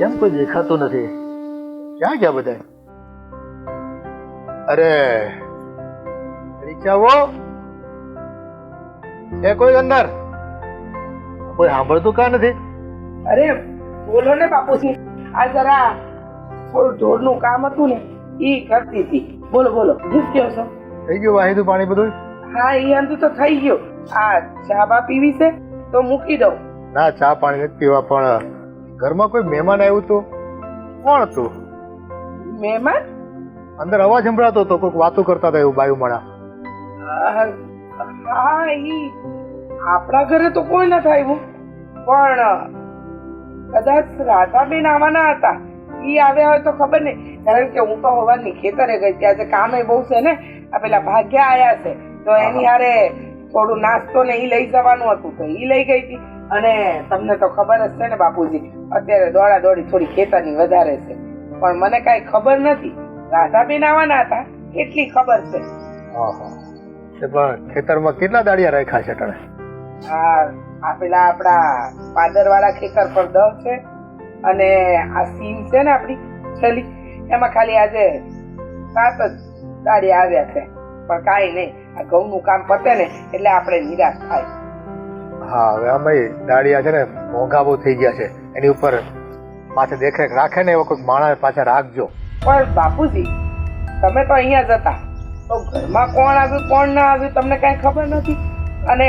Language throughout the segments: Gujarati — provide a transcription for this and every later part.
કેમ કોઈ દેખાતું નથી? ક્યાં ગયા બધા? અરે રીચાવો છે કોઈ અંદર? કોઈ સાંભળતું કાં નથી? અરે બોલો ને બાપુજી, આ જરા થોડું ઢોરનું કામ હતું ને ઈ કરતી હતી. બોલો બોલો, શું કહો છો? થઈ ગયું વાહિદું પાણી બધું? હા, એ અંધું તો થઈ ગયું. આ ચા બા પીવી છે તો મૂકી દઉં. ના, ચા પાણી નથી પીવા, પણ ઘરમાં કોઈ મહેમાન આવ્યું તો કોણ હતું? મહેમાન? અંદર અવાજ સંભળાતો હતો, કોઈક વાતો કરતા હતા એવું બાયું માણા. હા, ઈ આપણા ઘરે તો કોઈ નથી આવ્યું, પણ કદાચ રાધાબેન આવવાના હતા. ઈ આવ્યા હોય તો ખબર નહીં, કારણ કે હું તો હવાની ખેતરે ગઈ હતી. આજે કામે બહુ છે ને, આ પેલા ભાગ્યા આયા છે તો એની હારે થોડું નાસ્તો ને ઈ લઈ જવાનું હતું તો ઈ લઈ ગઈ હતી. અને તમને તો ખબર જ છે ને બાપુજી, અત્યારે દોડા દોડી થોડી ખેતરની વધારે છે, પણ મને કઈ ખબર નથી. રાધાબેન આવવાના હતા એટલી ખબર છે. પણ ખેતરમાં કેટલા દાડિયા રાખ્યા છે તને? આ પેલા આપડા પાદરવાળા ખેતર પર 10 છે, અને આ સીમ છે ને આપડી છેલ્લી, એમાં ખાલી આજે 7 જ દાડિયા આવ્યા છે. પણ કાંઈ નહીં, આ ઘઉંનું કામ પતે ને એટલે આપણે નિરાશ થાય. હા, હવે આમાં દાડિયા છે ને મોંઘા બહુ થઈ ગયા છે, એની ઉપર પાછળ દેખરેખ રાખે ને એવો કોઈક માણસ પાછળ રાખજો. પણ બાપુજી, તમે તો અહીંયા જ હતા, તો ઘરમાં કોણ આવ્યું કોણ ના આવ્યું તમને કઈ ખબર નથી. અને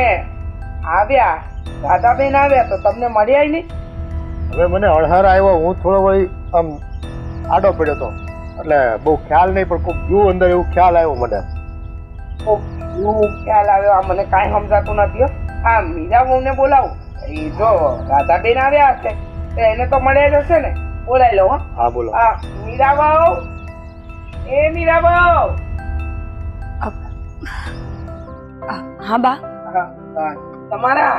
આવ્યા રાધાબેન આવ્યા તો તમને મળ્યા નહીં. હવે મને અળહર આવ્યો, હું થોડો વળી આમ આડો પડ્યો હતો, એટલે બહુ ખ્યાલ નહીં, પણ કોઈ ગયું અંદર એવું ખ્યાલ આવ્યો મને. ખ્યાલ આવ્યો? આ મને કાંઈ સમજાતું નથી. હા, મીરાબાઉને બોલાવું. એ જો રાધાબેન આવ્યા હશે તો એને તો મળ્યા જ હશે ને. બોલાવી લો. હા બોલો. હા, મીરાબાઉ, એ મીરાબાઉ. હા બા. તમારા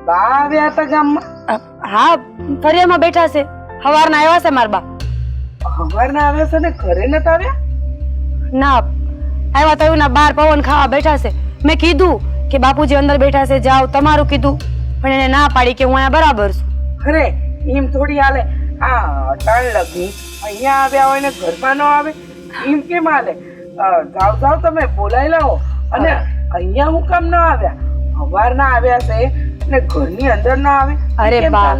બા આવ્યા હતા ગામમાં? હા, ફરિયામાં બેઠા છે. સવારના આવ્યા છે મારા બા. સવારના આવ્યા છે ને ઘરે નતા આવ્યા? ના, આવ્યા તો એના બહાર પવન ખાવા બેઠા છે. મેં કીધું કે બાપુજી અંદર બેઠા છે, જાઓ. તમારું કીધું, પણ એને ના પાડી કે હું અહીંયા બરાબર છું. અરે એમ થોડી હાલે. આ અટાણ લગી અહીંયા આવ્યા હોય ને ઘરમાં ન આવે, એમ કેમ હાલે? જાઓ જાઓ, તમે બોલાવી લાવો. અને અહીંયા હું કામ ન આવ્યા? સવારના આવ્યા છે ને ઘરની અંદર ન આવે? અરે બા,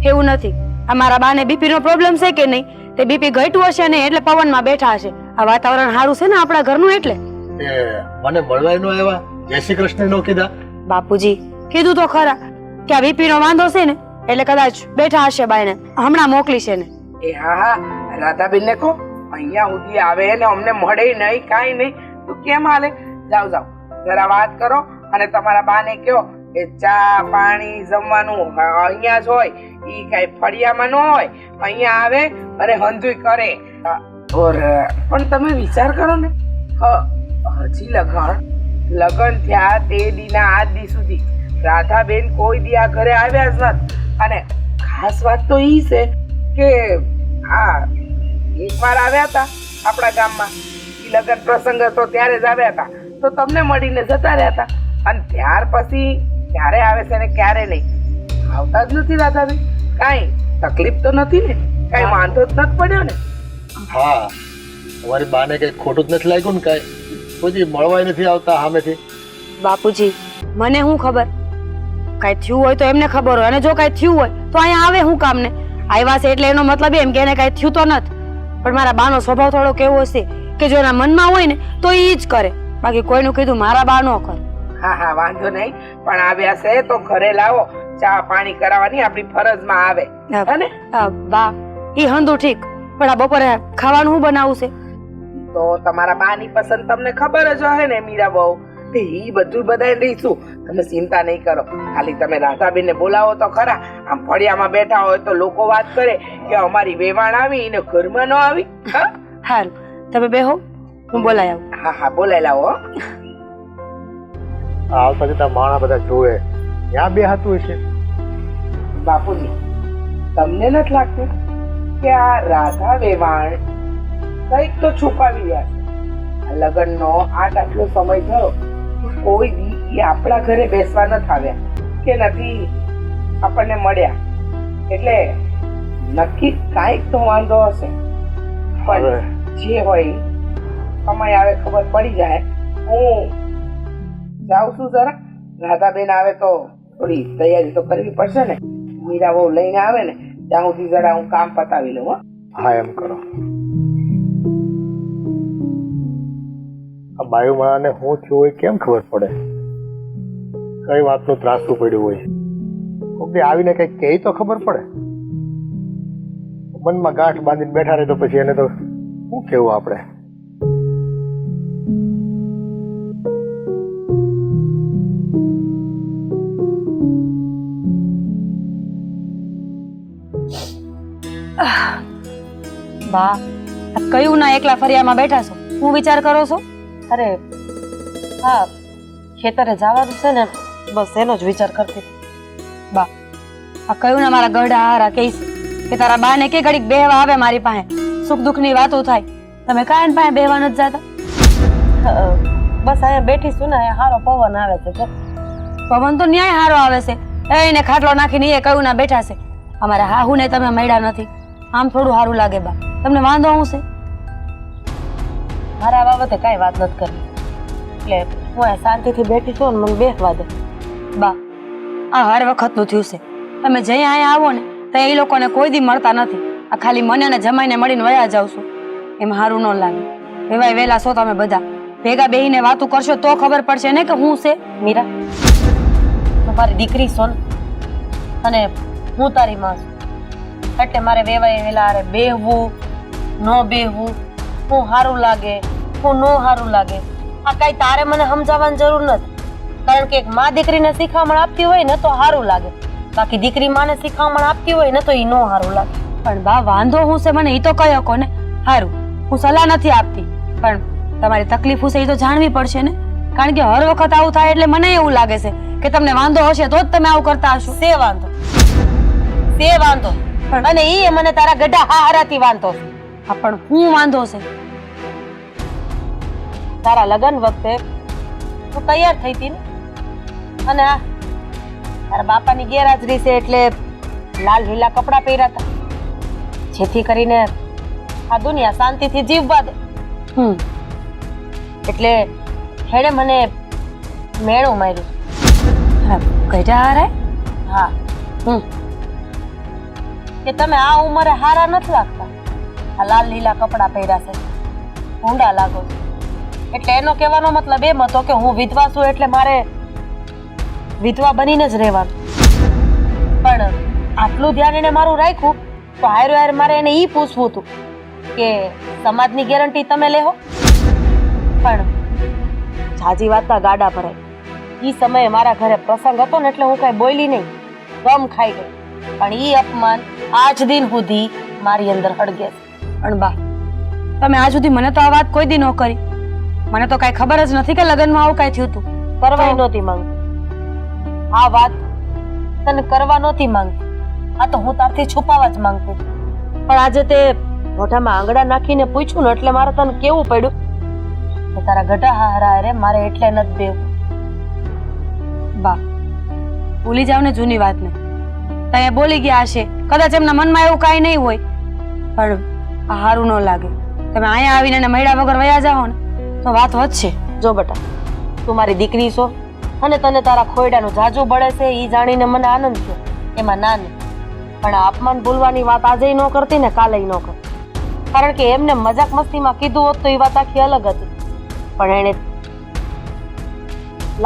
એવું નથી. આ મારા બાને બીપી નો પ્રોબ્લેમ છે કે નહીં, તે બીપી ઘટ્યું હશે ને એટલે પવનમાં બેઠા હશે. આ વાતાવરણ સારું છે ને આપણા ઘરનું એટલે. મને મળવા નો આવ્યા? જય શ્રી કૃષ્ણ નો કીધા? બાપુજી કીધું તો ખરા કે આ બીપી નો વાંધો છે ને એટલે કદાચ બેઠા હશે બાઈને, હમણાં મોકલી છે ને. એ હા હા, રાધાબેન ને કહો અહીંયા સુધી આવે ને અમને મળે નહીં, કાંઈ નહીં તો કેમ હાલે? જાઓ જાઓ, જરા વાત કરો અને તમારા બાને કહો કે ચા પાણી જમવાનું અહીંયા જ હોય, ઈ કઈ ફળિયામાં ન હોય. અહીંયા આવે અને હંધુય કરે. પણ તમે વિચાર કરો ને, હજી લગન થયા તે દીના આજ દી સુધી રાધાબેન કોઈ દી આ ઘરે આવ્યા જ નથી. અને ખાસ વાત તો ઈ છે કે આ એકવાર આવ્યા હતા આપણા ગામમાં, ઈ લગન પ્રસંગ હતો ત્યારે જ આવ્યા હતા, તો તમને મળીને જતા રહ્યા હતા. અને ત્યાર પછી ક્યારે આવે છે ને ક્યારે નહીં, આવતા જ નથી રાધાબેન. કાંઈ તકલીફ તો નથી ને? કાંઈ વાંધો જ નથી પડ્યો ને? હા, તમારી બાને કઈ ખોટું જ નથી લાગ્યું ને? કાંઈ કોઈ મળવાય નથી આવતા સામેથી? બાપુજી, મને શું ખબર? કાંઈ થયું હોય તો એમને ખબર હોય, અને જો કાંઈ થયું હોય તો અહીંયા આવે શું કામ ને? આવ્યા છે એટલે એનો મતલબ એમ કે એને કાંઈ થયું તો નથી. પણ મારા બાનો સ્વભાવ થોડો કેવો હશે કે જો એના મનમાં હોય ને તો એ જ કરે, બાકી કોઈનું કીધું મારા બા નો કરે. હા હા, વાંધો નહીં, પણ આવ્યા છે તો ઘરે લાવો. ચા પાણી કરાવવાની આપણી ફરજમાં આવે. હે? બા, ઈ હંધું ઠીક, પણ આ બપોરે ખાવાનું શું બનાવું છે? તો તમારા બાની પસંદ તમને ખબર જ હોય ને મીરાબહુ, ઈ બધું બધાય લઈશું. તમે ચિંતા નહીં કરો, ખાલી તમે રાધાબેન ને બોલાવો તો ખરા. આમ ફળિયામાં બેઠા હોય તો લોકો વાત કરે કે અમારી વેવાણ આવી ને ઘરમાં ન આવી. હારું, તમે બેહો, હું બોલાય આવું. હા હા, બોલાય લાવો. આવતા જતા માણા બધા જોવે, ત્યાં બે હતું હશે. બાપુજી, તમને નથી લાગતું કે આ રાધા વેવાણ કઈક તો છુપાવી રહ્યા છે? લગ્નનો આટલો સમય થયો, કોઈ દી આપણા ઘરે બેસવા નથી આવ્યા કે નથી આપણને મળ્યા. એટલે નક્કી કાંઈક તો વાંધો હશે. પણ જે હોય સમય આવે ખબર પડી જાય. હું જાઉં છું જરા. રાધાબેન આવે તો થોડી તૈયારી તો કરવી પડશે ને. મીરા બહુ લઈને આવે ને ત્યાં સુધી જરા હું કામ પતાવી લઉં. હા એમ કરો. આ બાયુમાને શું થયું હોય કેમ ખબર પડે? કઈ વાતનું ત્રાસું પડ્યું હોય? કોકે આવીને કઈ કહે તો ખબર પડે. મનમાં ગાંઠ બાંધીને બેઠા રહે તો પછી એને તો શું કેવું આપણે? બા કયું ના એકલા ફરિયામાં બેઠા છો? હું વિચાર કરો છો? અરે હા, ખેતરે જવાનું છે ને, બસ એનો જ વિચાર કરતી હતી. બા આ કયું ના મારા ગઢા હારા કહીશ કે તારા બા ને કે ઘડીક બેહવા આવે મારી પાસે, સુખ દુઃખ ની વાતો થાય. તમે કાયન પાસે બેહવા નથી જાતા? બસ અહીંયા બેઠી છું ને, અહીંયા હારો પવન આવે છે. જો પવન તો ન્યાય હારો આવે છે. એને ખાટલો નાખીને એ કયું ના બેઠા છે. અમારા હાહુ ને તમે મળ્યા નથી. આમ થોડું સારું લાગે બા. તમને વાંધો શું છે? મારા બાબતે કાંઈ વાત નથી કરવી, એટલે હું અહીંયા શાંતિથી બેઠી છું ને, મને બેસવા દે. બા આ હર વખતનું થયું છે. તમે જઈ અહીંયા આવો ને તો એ લોકોને કોઈ દી મળતા નથી. આ ખાલી મને અને જમાઈને મળીને વયા જાવ છું. એમ સારું ન લાગે. વેવાય વેલા છો તમે બધા ભેગા બેહીને વાતું કરશો તો ખબર પડશે ને કે હું છે. મીરા, તમારી દીકરી છો ને, અને હું તારી માં છું, એટલે મારે વેવાય વેલા અરે બેહવું ન બેહવું, હું સારું લાગે હું ન સારું લાગે, આ કાંઈ તારે મને સમજાવવાની જરૂર નથી. કારણ કે એક માં દીકરીને શીખામણ આપતી હોય ને તો સારું લાગે, બાકી દીકરી માને શીખામણ આપતી હોય ને તો એ ન સારું લાગે. પણ બા વાંધો હું છે મને એ તો કહી શકો ને. સારું હું સલાહ નથી આપતી, પણ તમારી તકલીફ છે એ તો જાણવી પડશે ને. કારણ કે હર વખત આવું થાય એટલે મને એવું લાગે છે કે તમને વાંધો હશે તો જ તમે આવું કરતા હશો. સે વાંધો સે વાંધો, અને ઈ મને તારા ગઢા હારાથી વાંધો છે. હા પણ હું વાંધો છે? તારા લગ્ન વખતે હું તૈયાર થઈ હતી ને, અને આ તારા બાપાની ગેરહાજરી છે એટલે લાલ લીલા કપડા પહેર્યા હતા, જેથી કરીને આ દુનિયા શાંતિથી જીવવા દે. એટલે હેડે મને મેળું માર્યું. ગઢા હારે? હા. કે તમે આ ઉંમરે હારા નથી લાગતા, આ લાલ લીલા કપડા પહેર્યા છે, ઊંડા લાગો છો. એટલે એનો કહેવાનો મતલબ એમ હતો કે હું વિધવા છું એટલે મારે વિધવા બનીને જ રહેવાનું. પણ આટલું ધ્યાન એને મારું રાખ્યું તો હારે હારે મારે એને ઈ પૂછવું હતું કે સમાજની ગેરંટી તમે લેહો. પણ જાજી વાતના ગાડા ભરાય. ઈ સમયે મારા ઘરે પ્રસંગ હતો ને એટલે હું કઈ બોલી નહીં, ગમ ખાઈ ગઈ. પણ ઈ અપમાન આજ દિન સુધી મારી અંદર હળગે છે. પણ બા તમે આજ સુધી મને તો આ વાત કોઈ દી ન કરી. મને તો કઈ ખબર જ નથી કે લગ્નમાં આવું કઈ થયું હતું. કરવાય નહોતી માંગતી આ વાત, તને કરવા નહોતી માંગતી. આ તો હું તારથી છુપાવવા જ માંગતી. પણ આજે તે મોઢામાં આંગળા નાખીને પૂછ્યું ને એટલે મારે તને કેવું પડ્યું કે તારા ગઢા હારા રે મારે એટલે નથી દેવું. બા ભૂલી જાવ ને જૂની વાતને. તમે બોલી ગયા હશે, કદાચ એમના મનમાં એવું કાંઈ નહીં હોય, પણ આ સારું ન લાગે. તમે અહીંયા આવીને એને મળ્યા વગર વયા જાઓ ને તો વાત વધશે. જો બેટા, તું મારી દીકરી છો અને તને તારા ખોયડાનું જાજુ બળે છે એ જાણીને મને આનંદ થયો, એમાં ના નહીં. પણ આ અપમાન ભૂલવાની વાત આજે ન કરતી ને કાલે ન કરતી. કારણ કે એમને મજાક મસ્તીમાં કીધું હોત તો એ વાત આખી અલગ હતી. પણ એને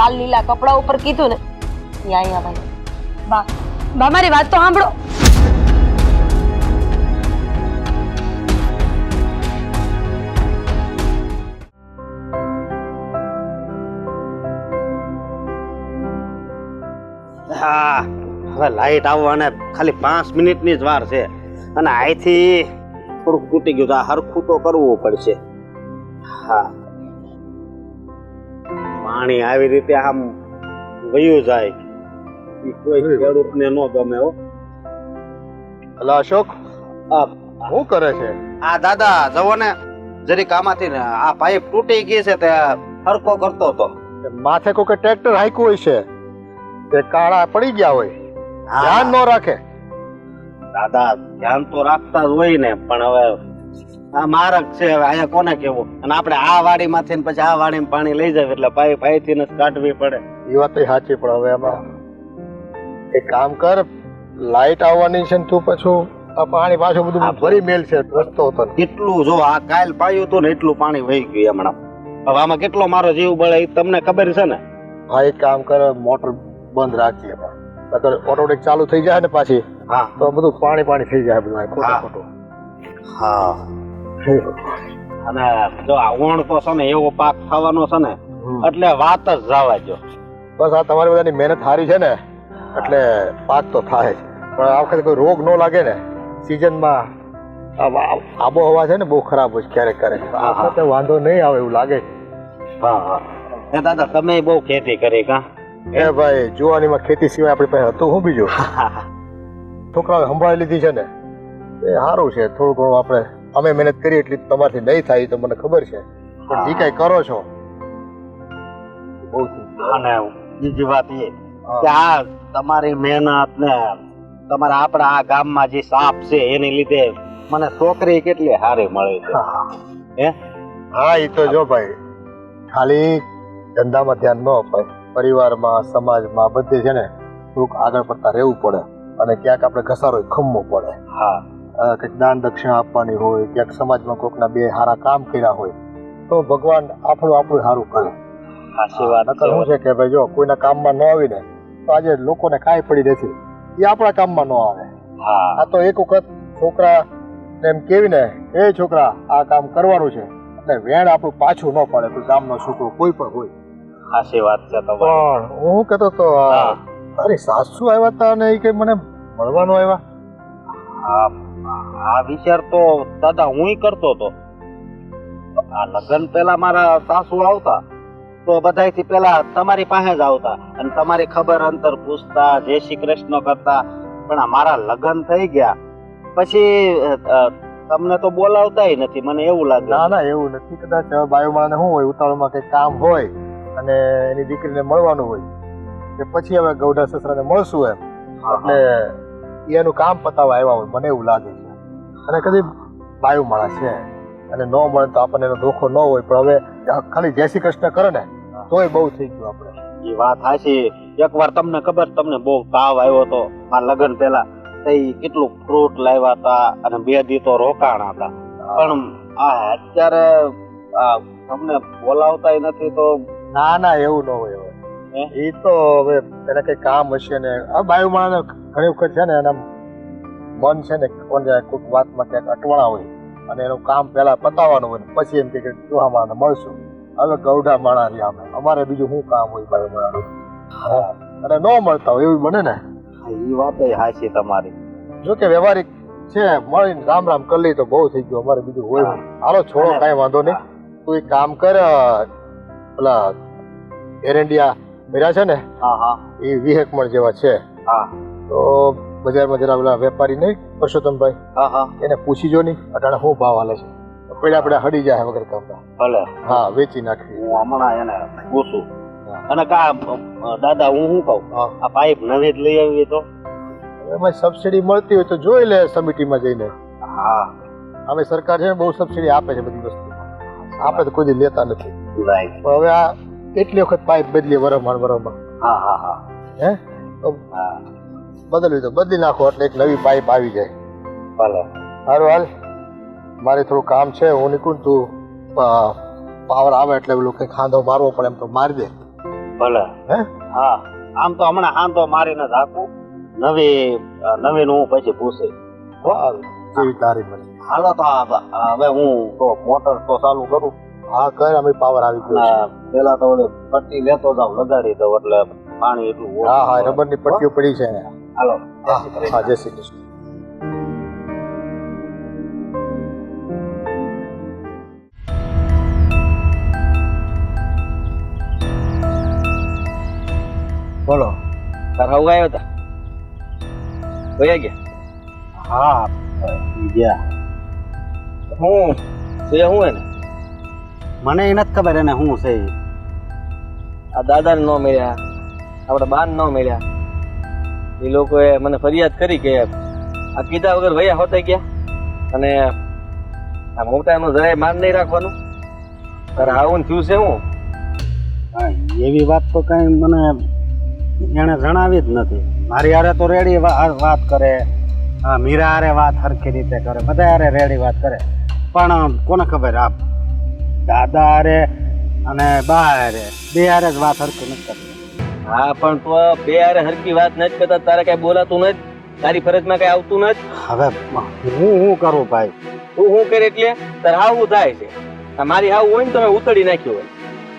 લાલ લીલા કપડા ઉપર કીધું ને એ અહીંયા ભાઈ. બા બા મારી વાત તો સાંભળો. હા, હવે લાઈટ આવવાને ખાલી 5 મિનિટની જ વાર છે અને અહીંથી થોડુંક તૂટી ગયું, આ હરખું તો કરવું પડશે. હા, પાણી આવી રીતે આમ વયું જાય એ કોઈ ખેડૂતને ન ગમે હો. અલા અશોક, શું કરે છે? આ દાદા જવો ને જરીક આમાંથી ને આ પાઇપ તૂટી ગઈ છે તે હરખો કરતો હતો. માથે કોઈ ટ્રેક્ટર હાંક્યું હોય છે તે કાળા પડી ગયા હોય, ધ્યાન ન રાખે. દાદા ધ્યાન તો રાખતા જ હોય ને, પણ હવે આ મારક છે, હવે અહીંયા કોને કેવું? અને આપણે આ વાડીમાંથી ને પછી આ વાડીમાં પાણી લઈ જાય એટલે પાઇપ અહીંથી જ કાઢવી પડે. એ વાત સાચી, પણ હવે આમાં એક કામ કર, લાઈટ આવવાની છે ને તું પાછું આ પાણી પાછું બધું ભરી મેલ છે રસ્તો હતો ને. કેટલું જો આ કાલ પાયું હતું ને એટલું પાણી વહી ગયું હમણાં. હવે આમાં કેટલો મારો જીવ બળે એ તમને ખબર છે ને. હા, એક કામ કર, મોટર બંધ રાખજે, નકર ઓટોમેટિક ચાલુ થઈ જાય ને પાછી હા તો બધું પાણી પાણી થઈ જાય બધું ખોટું હા. ખોટું. હા અને જો આ ઓણ તો છે ને એવો પાક થવાનો છે ને એટલે વાત જ જવા દો. બસ આ તમારી બધાની મહેનત સારી છે ને એટલે પાક તો થાય જ, પણ આ વખતે કોઈ રોગ ન લાગે ને. સિઝનમાં આબોહવા છે ને બહુ ખરાબ હોય છે ક્યારેક ક્યારેક. આ વખતે વાંધો નહીં આવે એવું લાગે છે. હા હા એ દાદા તમે બહુ ખેતી કરી કા? એ ભાઈ જુવાનીમાં ખેતી સિવાય આપણી પાસે હતું શું બીજું? છોકરાઓએ સંભાળી લીધી છે ને એ સારું છે. થોડું ઘણું આપણે અમે મહેનત કરી એટલી તમારથી નહીં થાય એ તો મને ખબર છે, પણ જે કાંઈ કરો છો બહુ અને બીજી વાત એ કે આ તમારી મહેનત ને તમારા આપણા આ ગામમાં જે સાપ છે એની લીધે મને છોકરી કેટલી સારી મળી છે. હે હા, એ તો જો ભાઈ ખાલી ધંધામાં ધ્યાન ન અપાય, પરિવારમાં સમાજમાં બધે છે ને થોડુંક આગળ પડતા રહેવું પડે, અને ક્યાંક આપણે ઘસારો ખમવો પડે. હા કંઈક દાન દક્ષિણા આપવાની હોય, ક્યાંક સમાજમાં કોઈકના બે સારા કામ કર્યા હોય તો ભગવાન આપણું સારું કરે. આશીર્વાદ નકર શું છે કે ભાઈ જો કોઈના કામમાં ન આવીને તો આજે લોકોને કાંઈ પડી નથી, એ આપણા કામમાં ન આવે. હા આ તો એક વખત છોકરા એમ કેવી ને એ છોકરા આ કામ કરવાનું છે એટલે વેણ આપણું પાછું ન પડે, કોઈ ગામનો છોકરો કોઈ પણ હોય. આશીર્વાદ છે તમારો. પણ હું કહેતો તો અરે સાસુ આવ્યા હતા અને એ કઈ મને મળવાનું આવ્યા. આ વિચાર તો દાદા હું કરતો હતો. આ લગ્ન પેલા મારા સાસુ આવતા તો બધાથી પેલા તમારી પાસે જ આવતા અને તમારી ખબર અંતર પૂછતા, જય શ્રી કૃષ્ણ કરતા. પણ આ મારા લગ્ન થઈ ગયા પછી તમને તો બોલાવતાય નથી, મને એવું લાગે. ના ના એવું નથી, કદાચ બાયો માણસને શું હોય ઉતાવળમાં કઈ કામ હોય અને એની દીકરીને મળવાનું હોય કે પછી હવે ગૌડા સસરાને મળશું એમ એટલે એનું કામ પતાવવા આવ્યા હોય મને એવું લાગે છે. અને કદી બાયો માણસ છે અને ન મળે તો આપણને એનો ધોખો ન હોય, પણ હવે ખાલી જય શ્રી કૃષ્ણ કરે ને તોય બહુ થઈ ગયું આપણે. એ વાત સાચી. એકવાર તમને ખબર તમને બહુ તાવ આવ્યો હતો મારા લગ્ન પહેલા, કેટલું ફ્રૂટ લાવ્યા હતા અને 2 દી તો રોકાણા હતા. પણ આ અત્યારે તમને બોલાવતાય નથી તો. ના ના એવું ન હોય. હવે એ તો હવે એને કઈ કામ હશે ને. આ બાયો માણસ ઘણી વખત છે ને એના મન છે ને કોઈક વાતમાં ક્યાંક અટવાણા હોય અને એનું કામ પેલા પતાવવાનું હોય પછી એમ કે જોવા માણસ મળશું. હવે ગૌઢા માણા રહ્યા અમારે બીજું શું કામ હોય બાયો માણસ અને ન મળતા હોય એવું બને ને. એ વાત સાચી તમારી. જો કે વ્યવહારિક છે મળીને રામ રામ કરી લઈ તો બહુ થઈ ગયું, અમારે બીજું હોય. હાલો છોડો કાંઈ વાંધો નહીં. તું એક કામ કર, પેલા એરંડિયા મેરા છે ને એ 20 મણ જેવા છે તો બજારમાં જરા પેલા વેપારી નહીં પરસોત્તમભાઈ એને પૂછી જો નહીં અટાણે શું ભાવ હાલે છે. પડ્યા હડી જાય વગર કામના. ભલે હા વેચી નાખી. હું હમણાં એને પૂછું. અને દાદા હું શું કહું, આ પાઇપ નવી જ લઈ આવી તો એમાં સબસિડી મળતી હોય તો જોઈ લે સમિતિમાં જઈને. હા અમે સરકાર છે ને બહુ સબસિડી આપે છે બધી વસ્તુ, આપણે તો કોઈ દી લેતા નથી. રાઈટ. પણ હવે આ કેટલી વખત પાઇપ બદલીએ વરસમાં. હા હા હા હે તો બદલવી તો બદલી નાખો એટલે એક નવી પાઇપ આવી જાય. ભલે સારું હાલ, મારે થોડું કામ છે હું નીકળું, તું પાવર આવે એટલે પેલું કંઈ ખાંધો મારવો પડે એમ તો મારી દે. ભલે હે. હા આમ તો હમણાં ખાંધો મારીને જ આપું, નવીન હું પછી પૂછે. જેવી તારી મને. હાલો તો હવે હું તો મોટર તો ચાલુ કરું. હા કર, અમે પાવર આવી ગયો. પેલા તો ઓલી પટ્ટી લેતો જાવ લગાડી દઉં એટલે પાણી એટલું. હા હા રબરની પટ્ટીઓ પડી છે. હાલો હા જય શ્રી કૃષ્ણ. બોલો તાર હવ આવ્યો હતા વયા ગયા? હા ગયા. હું એ હું એને મને એ નથી ખબર એને શું છે. આ દાદાને ન મળ્યા, આપણા બાન ન મળ્યા. એ લોકોએ મને ફરિયાદ કરી કે આ કીધા વગર વયા હોતા ગયા અને આ મોટાનું જરાય માન નહીં રાખવાનું. તારે આવું થયું છે હું? હા, એવી વાત તો કઈ મને એને જણાવી જ નથી. મારી હારે તો રેડી વાત કરે, હા મીરા હારે વાત હરખી રીતે કરે, બધા હારે રેડી વાત કરે, પણ કોને ખબર આ દાદા હારે અને બા હારે બે હારે જ વાત હરખી નથી કરતી. હા પણ તું બે હારે હરકી વાત નથી કરતા, તારે કઈ બોલાતું નથી, તારી ફરજમાં કઈ આવતું નથી. હવે હું કરું ભાઈ? તું શું કરે એટલે તારે હાવું થાય છે. આ મારી હાવું હોય ને તો મેં ઉતડી નાખ્યું હોય,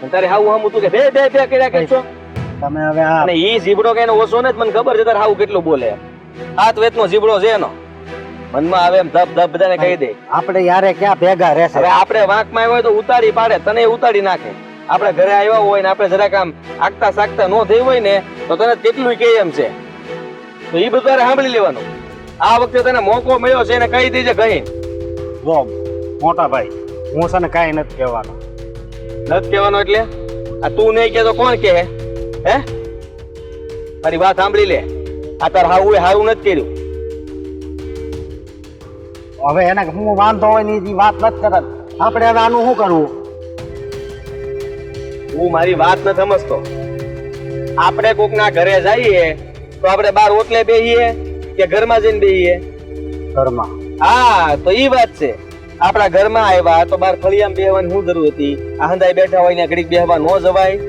અને તારે હાવું હમ તું કે બે બે બે કર્યા કરશો. તમે હવે આ અને ઈ જીબડો કઈ ઓછો નથી, મને ખબર છે તારે હાવું કેટલું બોલે. હાથ વેતનો જીબડો છે એનો, મનમાં આવે એમ ધબ ધબ બધાને કહી દે. આપણે યારે ક્યાં ભેગા રહેશે? હવે આપણે વાંકમાં આવ્યો હોય તો ઉતારી પાડે, તને ઉતારી નાખે. આપણે ઘરે આવ્યા હોય ને આપણે જરાક આમ આગતા સાગતા ન થઈ હોય ને તો તને કેટલું કે એમ છે, તો એ બધું તારે સાંભળી લેવાનું. આ વખતે તને મોકો મળ્યો છે એને કહી દેજે કહી. જો મોટા ભાઈ, હું છે ને કાંઈ નથી કહેવાનો. નથી કહેવાનો એટલે આ તું નહીં કે તો કોણ કે? હે, મારી વાત સાંભળી લે. આ તાર હાવું એ હારું નથી કર્યું. હવે એને હું વાંધો હોય ને એ વાત નથી કરત. આપણે હવે આનું શું કરવું? તું મારી વાત ન સમજતો. આપણે કોકના ઘરે જઈએ તો આપણે બાર ઓટલે બેહીએ કે ઘરમાં જઈને બેહીએ? ઘરમાં. હા, તો ઈ વાત છે. આપણા ઘરમાં આવ્યા તો બાર ફળિયામાં બેહવાની શું જરૂર હતી? આ હંધાઈ બેઠા હોય ને ઘડીક બેહવા ન જવાય?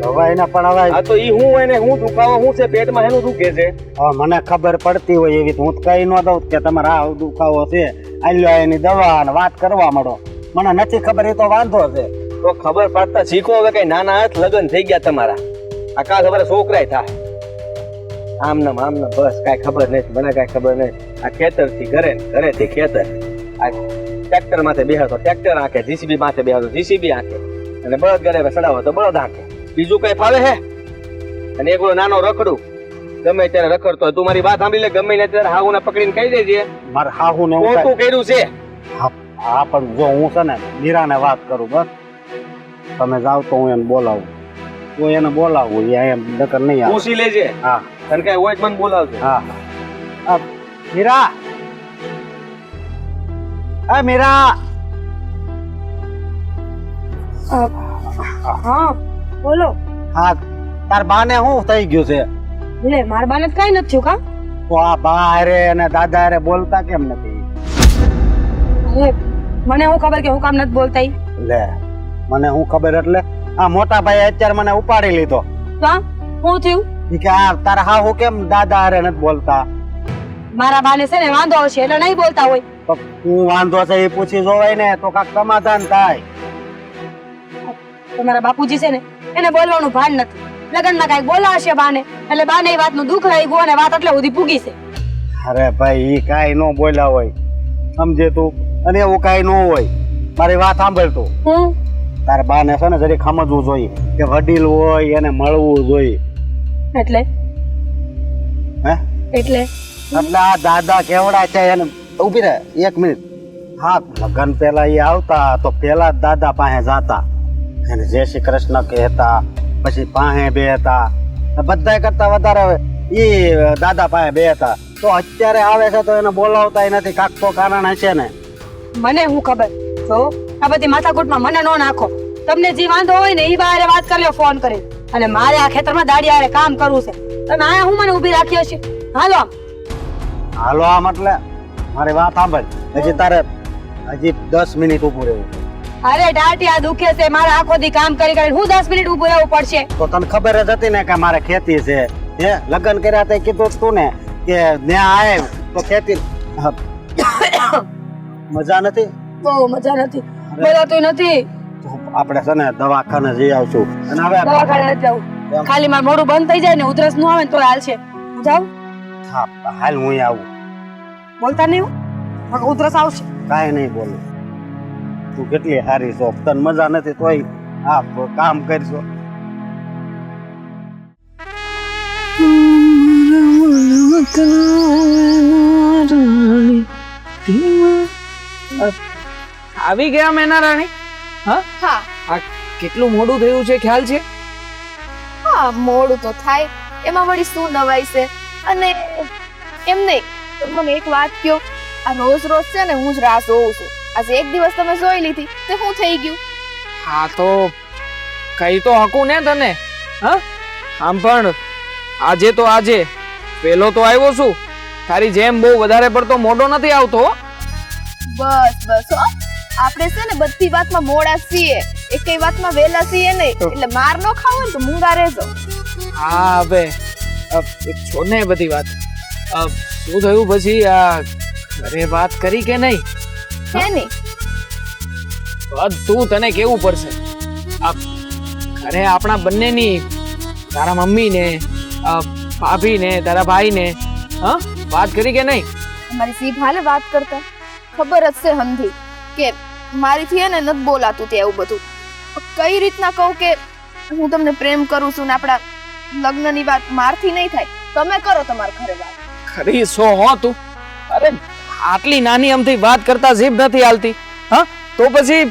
હવે એને પણ હવે આ તો ઈ હું હોય ને હું દુખાવો શું છે પેટમાં એનું દુખે છે. હવે મને ખબર પડતી હોય એવી હું તો કઈ ન દઉં કે તમારે આ દુખાવો છે, આલ્યો એની દવા અને વાત કરવા માંડો. મને નથી ખબર, એ તો વાંધો છે. તો ખબર પડતા શીખો. હવે કઈ નાના હાથ લગ્ન થઈ ગયા તમારા, આ કાલ ખબર છોકરાય થાય. આમ નામ બસ કઈ ખબર નથી, મને કઈ ખબર નથી. આ ખેતર થી ઘરે ને ઘરેથી ખેતર. આ ટ્રેક્ટર માથે બેહતો ટ્રેક્ટર આંખે, જીસીબી માથે બેહતો જીસીબી આંખે, અને બળદ ઘરે ચડાવો તો બળદ આંખે. બીજું કઈ ફાવે હે? અને એક નાનો રખડું ગમે ત્યારે રખડતો હોય. તું મારી વાત સાંભળી લે, ગમે ને ત્યારે હાહુ ને પકડીને કહી દેજે મારે હાહુ ને ખોટું કર્યું છે. હા પણ જો હું છે ને મીરાને વાત કરું, બસ તમે જાઓ તો હું એને બોલાવું. હું એને બોલાવું, એ એમ નકર નહીં આવે. પૂછી લેજે. હા તને કઈ હોય તો મને બોલાવજે. હા મીરા, હા મીરા. હા બોલો. હા તાર બાને શું થઈ ગયું છે? લે મારા બાને કઈ નથી થયું કા? તો આ બા હારે અને દાદા હારે બોલતા કેમ નથી? અરે મને હું ખબર કે હું કામ નથી બોલતા ઈ? લે મને શું ખબર એટલે આ મોટા ભાઈ અત્યારે મને ઉપાડી લીધો. તો આ શું થયું? ઈ કે આ તારા હા હું કેમ દાદા હારે નથી બોલતા? મારા બાને છે ને વાંધો આવશે એટલે નહીં બોલતા હોય. તો હું વાંધો છે એ પૂછી જોવાય ને તો કાંક સમાધાન થાય. તમારા બાપુજી છે ને એને બોલવાનું ભાન નથી. લગનમાં કઈક બોલાવશે બાને એટલે બાને એ વાતનું દુઃખ રહી ગયું અને વાત એટલે સુધી પૂગી છે. અરે ભાઈ ઈ કાંઈ ન બોલ્યા હોય, સમજે તું? અને એવું કાંઈ ન હોય. મારી વાત સાંભળ તું. હું તારા બાને છે ને જરીક સમજવું જોઈએ કે વડીલ હોય એને મળવું જોઈએ. એટલે હે એટલે એટલે આ દાદા કેવડા છે એને ઉભી રહે 1 મિનિટ. હા લગન પેલા એ આવતા તો પેલા જ દાદા પાસે જાતા, એને જય શ્રી કૃષ્ણ કહેતા, પછી પાસે બેહતા, બધા કરતા વધારે એ દાદા પાસે બેહતા. તો અત્યારે આવે છે તો એને બોલાવતા નથી, કાંક તો કારણ હશે ને. મને હું ખબર જો આ બધી માથાકૂટમાં મને નો નાખો. તમને જે વાંધો હોય ને એ બારે વાત કરી લો ફોન કરી. અને મારે આ ખેતરમાં દાડી આરે કામ કરવું છે. તમે આયા હું મને ઊભી રાખી હશે? હાલો આમ. હાલો આમ એટલે મારી વાત સાંભળ. હજી તારે હજી 10 મિનિટ ઊભું રહેવું. અરે ડાટિયા દુખે છે મારે આખો દી કામ કરી કરીને હું 10 મિનિટ ઊભું રહેવું પડશે? તો તને ખબર જ હતી ને કે મારે ખેતી છે. હે લગ્ન કર્યા તે કીધું તું ને કે ત્યાં આય તો ખેતી. મજા નથી? બહુ મજા નથી, બોલાતું નથી. તો આપણે છે ને દવાખાને જઈ આવશું. અને હવે દવાખાને નથી જવું. ખાલી મારું મોઢું બંધ થઈ જાય ને ઉધરસ નું આવે ને તો હાલશે. હું જાઉં? હા હાલ હું આવું. બોલતા નહીં હું ઉધરસ આવશે. કાંઈ નહીં બોલું. તું કેટલી સારી છો, તને મજા નથી તોય આ કામ કરશો. આવી ગયા મેના રાણી? હા હા આ કેટલું મોડું થયું છે ખ્યાલ છે? હા મોડું તો થાય, એમાં વળી શું નવાઈ છે? અને એમ નહીં, તો મને એક વાત કયો, આ રોજ રોજ છે ને હું જ રાહ જોઉં છું. આજે એક દિવસ તમે જોઈ લીધી તો શું થઈ ગયું? હા તો કઈ તો હકું ને તને. હા આમ પણ આજે તો આજે પેલો તો આવ્યો છું. તારી જેમ બહુ વધારે પડતો મોઢો નથી આવતો હો. બસ બસ હો, આપણે છે ને બધી વાતમાં મોડા છીએ, એકેય વાતમાં વેલા છીએ નહીં. એટલે માર નો ખાવ ને તો મૂંગા રહેજો. હા હવે એક છોડ ને એ બધી વાત. શું થયું પછી આ ઘરે વાત કરી કે નહીં? હે ને? બધું તને કેવું પડશે. આ ઘરે આપણા બંનેની, તારા મમ્મી ને ભાભી ને તારા ભાઈ ને હા વાત કરી કે નહીં? અમારી સીપ હાલે વાત કરતા ખબર જ છે હંધી કે મારીથી હે ને નથી બોલાતું તે એવું બધું. કઈ રીતના કહું કે હું તમને પ્રેમ કરું છું ને આપણા લગ્નની વાત મારથી નહીં થાય. તમે કરો તમારા ઘરે વાત. ખરી સો હો તું. અરે આટલી નાની અમથી વાત કરતા જીભ નથી હાલતી. હા તો પછી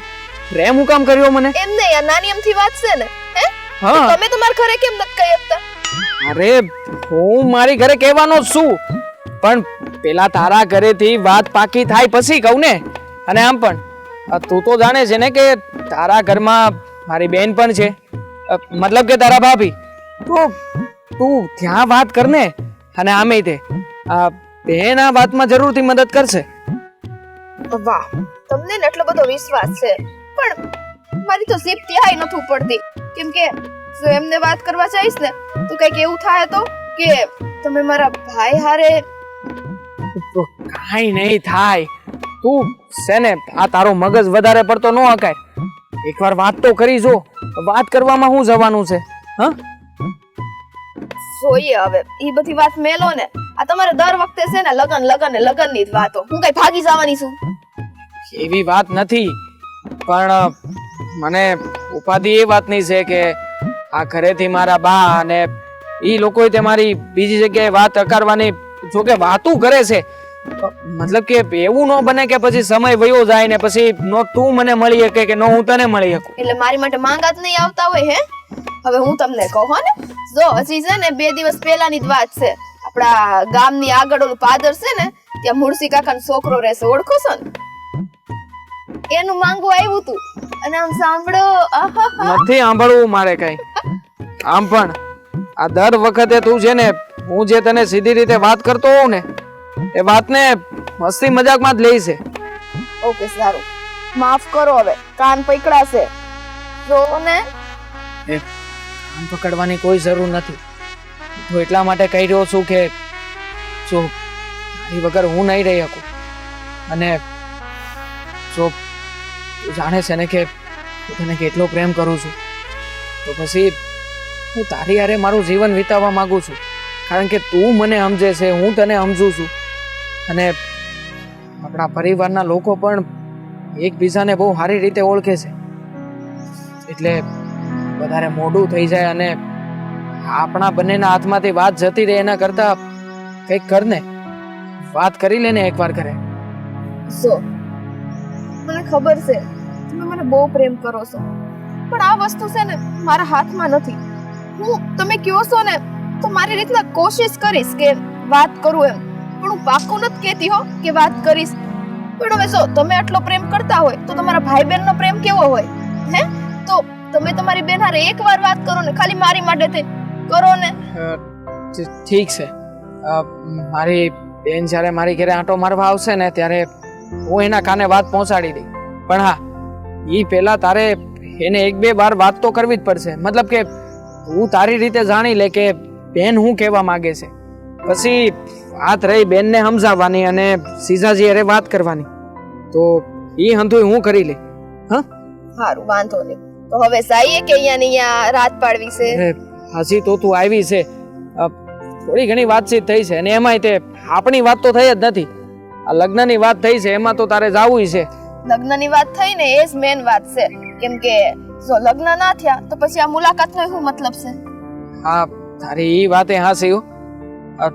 પ્રેમ હું કામ કર્યો મને? એમ નહીં, આ નાની અમથી વાત છે ને. હે હા તમે તમારા ઘરે કેમ નથી કહી શકતા? અરે હું મારી ઘરે કહેવાનો જ છું, પણ પેલા તારા ઘરેથી વાત પાકી થાય પછી કહું ને. અને આમ પણ તું તો જાણે છે ને કે તારા ઘરમાં મારી બેન પણ છે, મતલબ કે તારા ભાભી. તો તું ત્યાં વાત કર ને. અને આમે તે બેન આ વાતમાં જરૂરથી મદદ કરશે. વાહ, તમને ને એટલો બધો વિશ્વાસ છે. પણ મારી તો સીપ ત્યાંય નથી પડતી. કેમ કે જો એમને વાત કરવા જઈશ ને તો કઈક એવું થાય તો કે તમે મારા ભાઈ હારે. તો કાંઈ નહીં થાય. તું છે ને આ તારો મગજ વધારે પડતો ન હકાય. એકવાર વાત તો કરી જો. વાત કરવામાં શું જવાનું છે? હા જોઈએ હવે ઈ બધી વાત મેલો ને. આ તમારે દર વખતે છે ને લગન લગન ને લગન ની જ વાતો. હું કઈ ભાગી જવાની છું? એવી વાત નથી, પણ મને ઉપાધિ એ વાતની છે કે આ ઘરેથી મારા બા અને ઈ લોકોએ તે મારી બીજી જગ્યાએ વાત અકારવાની જોકે વાતું કરે છે. મતલબ કે એવું ન બને કે પછી સમય વયો જાય ને પછી નો તું મને મળી શકે કે નો હું તને મળી શકું. એટલે મારી માટે માંગા જ નહીં આવતા હોય? હે હવે હું તમને કહું હો ને, જો હજી છે ને 2 દિવસ પહેલાની જ વાત છે. આપણા ગામની આગળ ઓલું પાદર છે ને, ત્યાં મુળસી કાકાનો છોકરો રહેશે, ઓળખો છો ને? એનું માંગવું આવ્યું તું. અને આમ સાંભળો, આહાહા. નથી સાંભળવું મારે કઈ. આમ પણ આ દર વખતે તું છે ને હું જે તને સીધી રીતે વાત કરતો હોઉં ને એ વાતને મસ્તી મજાકમાં જ લઈ છે. ઓકે સારું, માફ કરો. હવે કાન પકડાશે જો ને. કાન પકડવાની કોઈ જરૂર નથી. હું એટલા માટે કહી રહ્યો છું કે જો તારી વગર હું નહીં રહી શકું. અને જો તું જાણે છે ને કે હું તને કેટલો પ્રેમ કરું છું, તો પછી હું તારી હારે મારું જીવન વિતાવવા માંગુ છું. કારણ કે તું મને સમજે છે, હું તને સમજું છું. અને આપણા પરિવારના લોકો પણ એકબીજાને બહુ સારી રીતે ઓળખે છે. એટલે વધારે મોડું થઈ જાય અને આપણા બંનેના હાથમાંથી વાત જતી રહે એના કરતા કંઈક કર ને. વાત કરી લે ને એકવાર ઘરે. જો મને ખબર છે તમે મને બહુ પ્રેમ કરો છો, પણ આ વસ્તુ છે ને મારા હાથમાં નથી. હું તમે કહો છો ને તો મારી રીતના કોશિશ કરીશ કે વાત કરું એમ, પણ હું પાક્કું નથી કહેતી હો કે વાત કરીશ. પણ હવે જો તમે આટલો પ્રેમ કરતા હોય તો તમારા ભાઈ બહેનનો પ્રેમ કેવો હોય? હે તો તમે તમારી બેન હારે એકવાર વાત કરો ને, ખાલી મારી માટે તે કરો ને. ઠીક છે. મારી બેન જ્યારે મારી ઘરે આંટો મારવા આવશે ને ત્યારે હું એના કાને વાત પહોંચાડી દઈ. પણ હા, એ પહેલા તારે એને 1-2 વાર વાત તો કરવી જ પડશે. મતલબ કે તું તારી રીતે જાણી લે કે બેન હું કહેવા માંગે છે. પછી વાત રહી બેનને સમજાવવાની અને સીધાજી અરે વાત કરવાની, તો એ હંધુય હું કરી લે. હા સારું, વાંધો નહીં. તો હવે સાઈએ કે અહીંયા રાત પાડવી છે? હજી તો તું આવી છે, થોડી ઘણી વાતચીત થઈ છે અને એમાંય તે આપણી વાત તો થઈ જ નથી. આ લગ્નની વાત થઈ છે એમાં તો તારે જાવું છે. લગ્નની વાત થઈ ને એ જ મેન વાત છે. કેમ કે જો લગ્ન ના થયા તો પછી આ મુલાકાતનો શું મતલબ છે? હા તારી એ વાતે હાસી.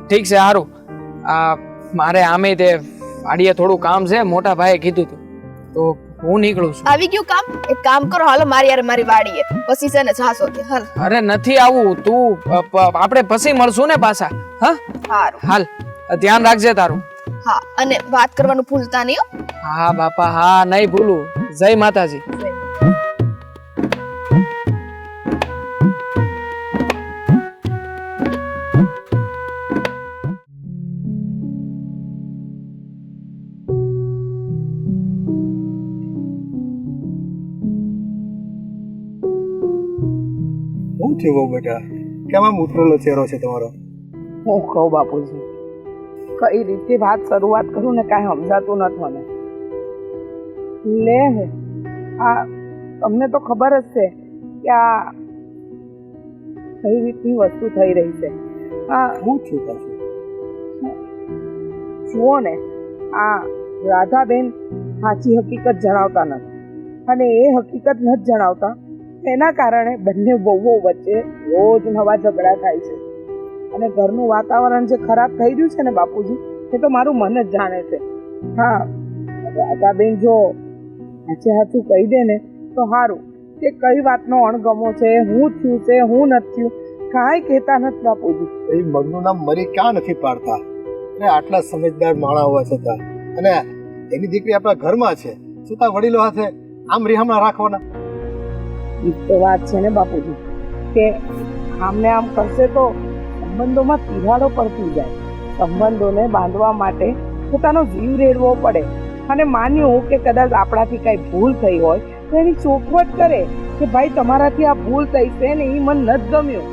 ઠીક છે સારું. મારે આમે તે વાડીએ થોડું કામ છે, મોટા ભાઈએ કીધું હતું તો હું નીકળું છું. આવી ગયું કામ? એક કામ કરો, હાલો મારી યાર મારી વાડીએ, પછી છે ને જાશો કે હાલ. અરે નથી આવું તું, આપણે પછી મળશું ને પાછા. હા સારું હાલ, ધ્યાન રાખજે તારું. હા અને વાત કરવાનું ભૂલતા નહીં હો. હા બાપા હા નહીં ભૂલું. જય માતાજી. શું થયું બહુ બેટા? કેમ આમ ઉતરેલો ચહેરો છે તમારો? હું કહું બાપુજી, કઈ રીતે વાત શરૂઆત કરું ને કાંઈ સમજાતું નથી મને. લે હું આ તમને તો ખબર જ છે કે આ કઈ રીતની વસ્તુ થઈ રહી છે. આ શું થયું પાછું? જુઓ ને, આ રાધાબેન સાચી હકીકત જણાવતા નથી અને એ હકીકત નથી જણાવતા એના કારણે બંને વહુઓ વચ્ચે રોજ નવા ઝઘડા થાય છે અને ઘરનું વાતાવરણ જે ખરાબ થઈ રહ્યું છે ને બાપુજી, એ તો મારું મન જ જાણે છે. હા, રાધાબેન જો સાચું કહી દે ને તો સારું કે કઈ વાતનો અણગમો છે, હું થયું છે, હું નથી થયું, કાંઈ કહેતા નથી બાપુજી. એ મગનું નામ મરી ક્યાં નથી પાડતા અને આટલા સમજદાર માણા હોવા છતાં, અને એની દીકરી આપણા ઘરમાં છે છતાં વડીલો હાથે આમ રિહામણા રાખવાના. એ તો વાત છે ને બાપુજી કે આમને આમ કરશે તો સંબંધોમાં તિરાડો પડતી જાય. સંબંધોને બાંધવા માટે પોતાનો જીવ રેડવો પડે અને માન્યું કે કદાચ આપણાથી કઈ ભૂલ થઈ હોય તો એની ચોખવટ કરે કે ભાઈ તમારાથી આ ભૂલ થઈ છે ને એ મને નથી ગમ્યું.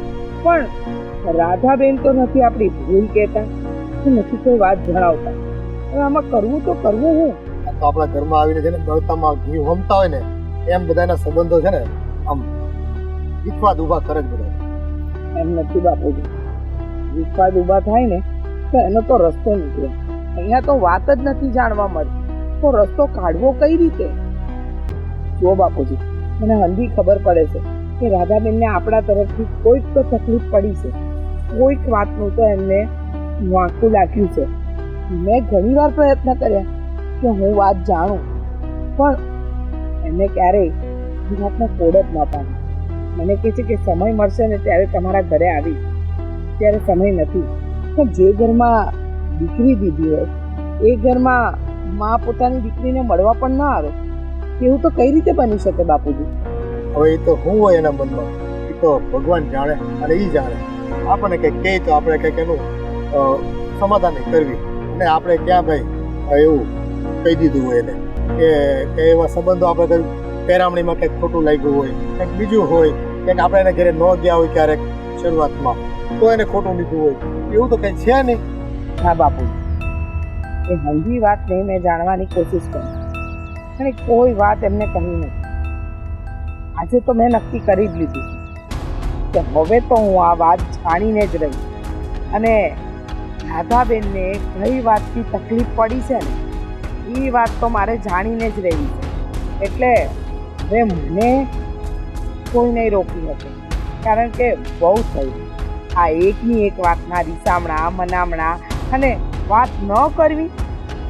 પણ રાધાબેન તો નથી આપણી ભૂલ કહેતા, નથી કોઈ વાત જણાવતા. હવે આમાં કરવું તો કરવું હું? આ તો આપણા ઘરમાં આવીને છે ને બળતામાં ઘી હોમતા હોય ને એમ બધાના સંબંધો છે ને આમ વિખવાદ ઊભા કરે જ બધા. એમ નથી બાપુજી, વિખવાદ ઊભા થાય ને તો એનો તો રસ્તો નીકળે. અહીંયા તો વાત જ નથી જાણવા મળતી, તો રસ્તો કાઢવો કઈ રીતે? જો બાપુજી, મને હંધી ખબર પડે છે કે રાધાબેનને આપણા તરફથી કોઈક તો તકલીફ પડી છે, કોઈક વાતનું તો એમને વાંકું લાગ્યું છે. મેં ઘણી વાર પ્રયત્ન કર્યા કે હું વાત જાણું, પણ એમને ક્યારેય એ વાતનો કોડ જ ન પાડ્યો. મને કહે છે કે સમય મળશે ને ત્યારે તમારા ઘરે આવી, ત્યારે સમય નથી. પણ જે ઘરમાં દીકરી દીધી હોય એ ઘરમાં મા પોતાની દીકરીને મળવા પણ ના આવે, એવું તો કઈ રીતે બની શકે બાપુજી? હવે એ તો હું હોય એના મનમાં એ તો ભગવાન જાણે અને એ જાણે. આપણને કંઈક કહે તો આપણે કંઈક એનું સમાધાન કરવી, અને આપણે ક્યાં ભાઈ એવું કહી દીધું હોય એને કે એવા સંબંધો આપણે કંઈક પેરામણીમાં કંઈક ખોટું લાગ્યું હોય, કંઈક બીજું હોય, કંઈક આપણે એને ઘરે ન ગયા હોય ક્યારેક શરૂઆતમાં તો એને ખોટું લીધું હોય, એવું તો કંઈ છે નહીં. હા બાપુજી, એ હંધી વાત નહીં મેં જાણવાની કોશિશ કરી અને કોઈ વાત એમને કહી નથી. આજે તો મેં નક્કી કરી જ લીધું કે હવે તો હું આ વાત જાણીને જ રહી. અને રાધાબેનને કઈ વાતથી તકલીફ પડી છે ને એ વાત તો મારે જાણીને જ રહેવી છે. એટલે હવે મને કોઈ નહીં રોકી શકે, કારણ કે બહુ થયું આ એકની એક વાતના રીસામણા મનામણા અને વાત ન કરવી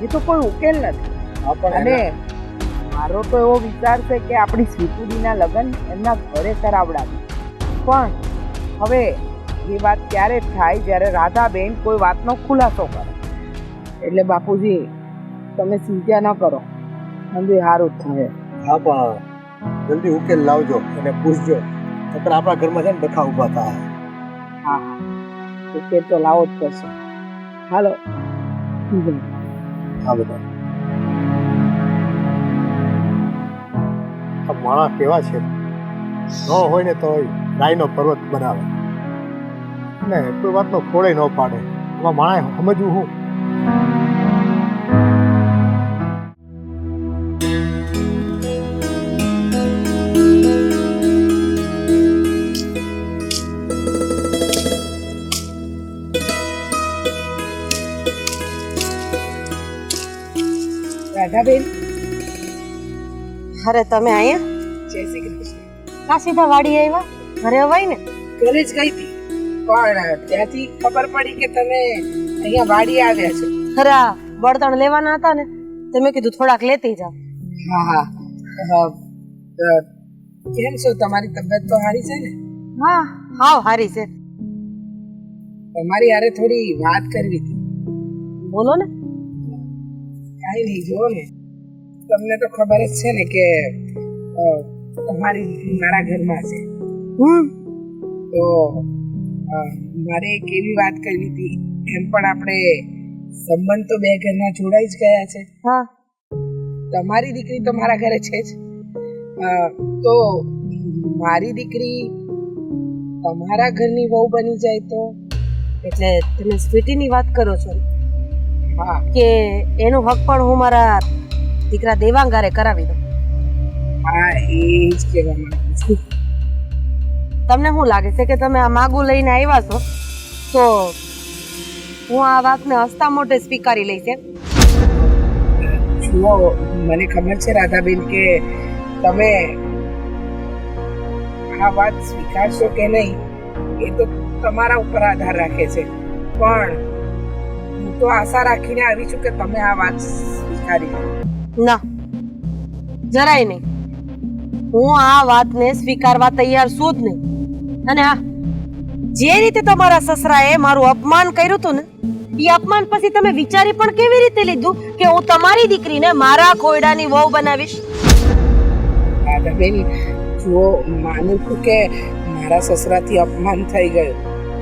એ તો કોઈ ઉકેલ નથી. અને મારો તો એવો વિચાર છે કે આપણી સ્વીટુડીના લગ્ન એમના ઘરે કરાવડાવી, પણ હવે એ વાત ક્યારે થાય જ્યારે રાધાબેન કોઈ વાતનો ખુલાસો કરે. એટલે બાપુજી તમે ચિંતા ન કરો, સમજી સારું જ થાય. હા પણ જલ્દી ઉકેલ લાવજો અને પૂછજો, નકર આપણા ઘરમાં છે ને ડખા ઊભા થાય. હા હા, ઉકેલ તો લાવો જ પડશે. હાલો. હા બધા આ માણસ કેવા છે, ન હોય ને તો રાયનો પર્વત બનાવે ને કોઈ વાતનો ખોળે ન પાડે. એમાં માણસ સમજવું હું? રાધાબેન, અરે તમે અહીંયા જય શ્રી કૃષ્ણ. કા સીધા વાડી આવ્યા? ઘરે અવાય ને? ઘરે જ ગઈ હતી પણ ત્યાંથી ખબર પડી કે તમે અહીંયા વાડી આવ્યા છો. અરે આ બળતણ લેવાના હતા ને તો મેં કીધું થોડાક લેતી જાવ. હા હા, કેમ છો? તમારી તબિયત તો સારી છે ને? હા હાવ હારી છે. તમારી હારે થોડી વાત કરવી હતી. બોલો ને. કાંઈ નહીં જુઓ ને, તમને તો ખબર જ છે ને કે તમારી દીકરી મારા ઘરમાં છે. તો મારે એક એવી વાત કરવી હતી. એમ પણ આપણે સંબંધ તો બે ઘરના જોડાઈ જ ગયા છે. હા, તમારી દીકરી તો મારા ઘરે છે જ. તો મારી દીકરી તમારા ઘરની વહુ બની જાય તો? એટલે તમે સ્વીટીની વાત કરો છો ને? હા, કે એનું હક પણ હું મારા દીકરા દેવાંગારે કરાવી દઉં. હા, એ જ કહેવા માંગુ છું. તમને શું લાગે છે કે તમે આ માગું લઈને આવ્યા છો તો હું આ વાતને હસતા મોઢે સ્વીકારી લઈશ એમ? જુઓ, મને ખબર છે રાધાબેન કે તમે આ વાત સ્વીકારશો કે નહીં એ તો તમારા ઉપર આધાર રાખે છે, પણ હું તો આશા રાખીને આવી છું કે તમે આ વાત સ્વીકારી લો. ના, જરાય નહીં. હું આ વાતને સ્વીકારવા તૈયાર છું જ નહીં. અને હા, જે રીતે તમારા સસરાએ મારું અપમાન કર્યું હતું ને, એ અપમાન પછી તમે વિચારી પણ કેવી રીતે લીધું કે હું તમારી દીકરીને મારા ખોયડાની વહુ બનાવીશ? રાધાબેન, જુઓ, માનું છું કે મારા સસરાથી અપમાન થઈ ગયું,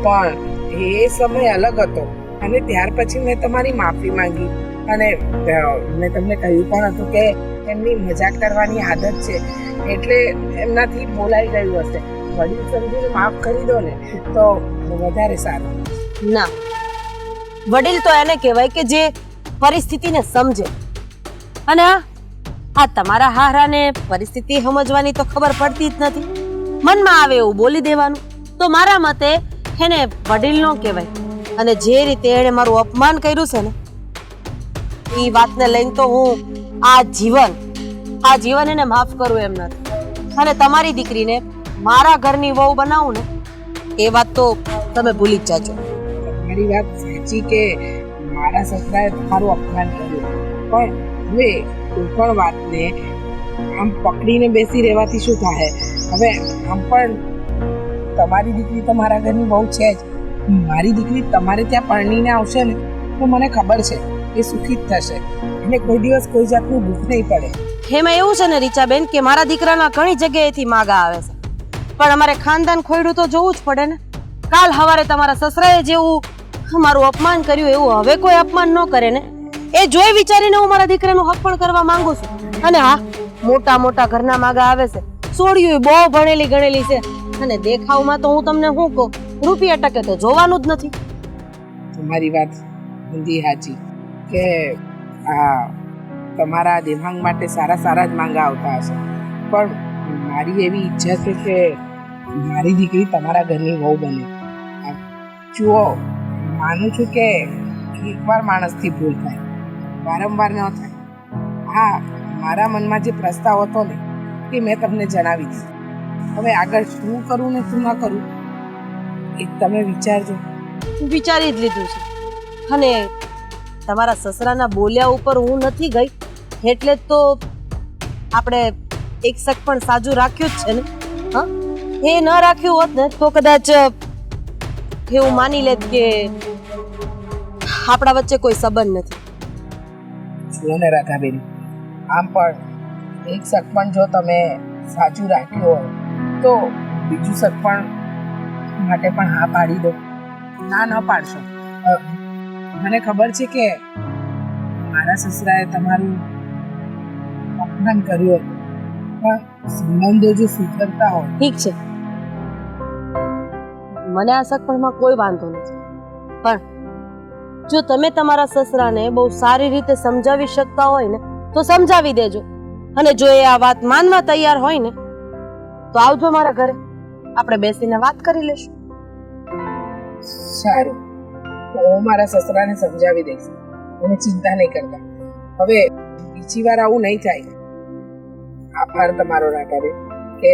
પણ એ સમય અલગ હતો અને ત્યાર પછી મેં તમારી માફી માંગી અને મેં તમને કહ્યું પણ હતું કે એમની મજાક કરવાની આદત છે એટલે એમનાથી બોલાઈ ગયું હશે. વડીલ સમજીને માફ કરી દો ને તો વધારે સારું. ના, વડીલ તો એને કહેવાય કે જે પરિસ્થિતિને સમજે. અને આ તમારા હારાને પરિસ્થિતિ સમજવાની તો ખબર પડતી જ નથી. મનમાં આવે એવું બોલી દેવાનું. તો મારા મતે એને વડીલ નો કહેવાય. અને જે રીતે એણે મારું અપમાન કર્યું છે ને, એ વાતને લઈને તો હું આ જીવન એને માફ કરું એમ નથી. અને તમારી દીકરીને મારા ઘરની વહુ બનાવું ને એ વાત તો તમે ભૂલી જ જાજો. તમારી વાત સાચી કે મારા સસરાએ તમારું અપમાન કર્યું, પણ હવે કોઈ પણ વાતને આમ પકડીને બેસી રહેવાથી શું થાય? હવે આમ પણ તમારી દીકરી તો મારા ઘરની બહુ છે જ. મારી દીકરી તમારે ત્યાં પરણીને આવશે ને તો મને ખબર છે એ સુખી જ થશે અને કોઈ દિવસ કોઈ જાતનું દુઃખ નહીં પડે. એમાં એવું છે ને રીચાબેન કે મારા દીકરાના ઘણી જગ્યાએથી માગા આવે છે, પણ અમારે ખાનદાન ખોયડું તો જોવું જ પડે ને. કાલ હવારે તમારા સસરાએ જેવું મારું અપમાન કર્યું એવું હવે કોઈ અપમાન ન કરે ને, એ જોઈ વિચારીને હું મારા દીકરાનું હક પણ કરવા માંગુ છું. અને હા, મોટા મોટા ઘરના માગા આવે છે, સોડિયું બહુ ભણેલી ગણેલી છે, અને દેખાવમાં તો હું તમને શું કહું, રૂપિયા ટકે તો જોવાનું જ નથી. તમારી વાત ઊંધી સાચી કે આ તમારા દેવાંગ માટે સારા સારા જ માંગા આવતા હશે, પણ મારી એવી ઈચ્છા છે કે મારી દીકરી તમારા ઘરની વહુ બને. જુઓ, માનું છું કે એકવાર માણસથી ભૂલ થાય, વારંવાર ન થાય. હા, મારા મનમાં જે પ્રસ્તાવ હતો ને એ મેં તમને જણાવી દીધો. હવે આગળ શું કરું ને શું ન કરું એ તમે વિચારજો. વિચારી જ લીધું છે. અને તમારા સસરાના બોલ્યા ઉપર હું નથી ગઈ એટલે જ તો આપણે એક શક પણ સાજુ રાખ્યું જ છે ને. હા, એ ન રાખ્યું હોત ને તો કદાચ એવું માની લેત કે આપણા વચ્ચે કોઈ સંબંધ નથી. જુઓ ને રાધાબેન, આમ પણ એક શક પણ જો તમે સાચું રાખ્યું હોય તો બીજું શક પણ માટે પણ હા પાડી દો. ના ન પાડશો. મને ખબર છે કે મારા સસરાએ તમારું અપમાન કર્યું હતું, પણ સંબંધો જો સુધરતા હોય. ઠીક છે, મને આ સગપણમાં કોઈ વાંધો નથી, પણ જો તમે તમારા સસરાને બહુ સારી રીતે સમજાવી શકતા હોય ને તો સમજાવી દેજો. અને જો એ આ વાત માનવા તૈયાર હોય ને તો આવજો મારા ઘરે, આપણે બેસીને વાત કરી લેશું. સારું, હું મારા સસરાને સમજાવી દઈશ, તમે ચિંતા નહીં કરતા. હવે બીજી વાર આવું નહીં થાય. આભાર તમારો રાધાબેન કે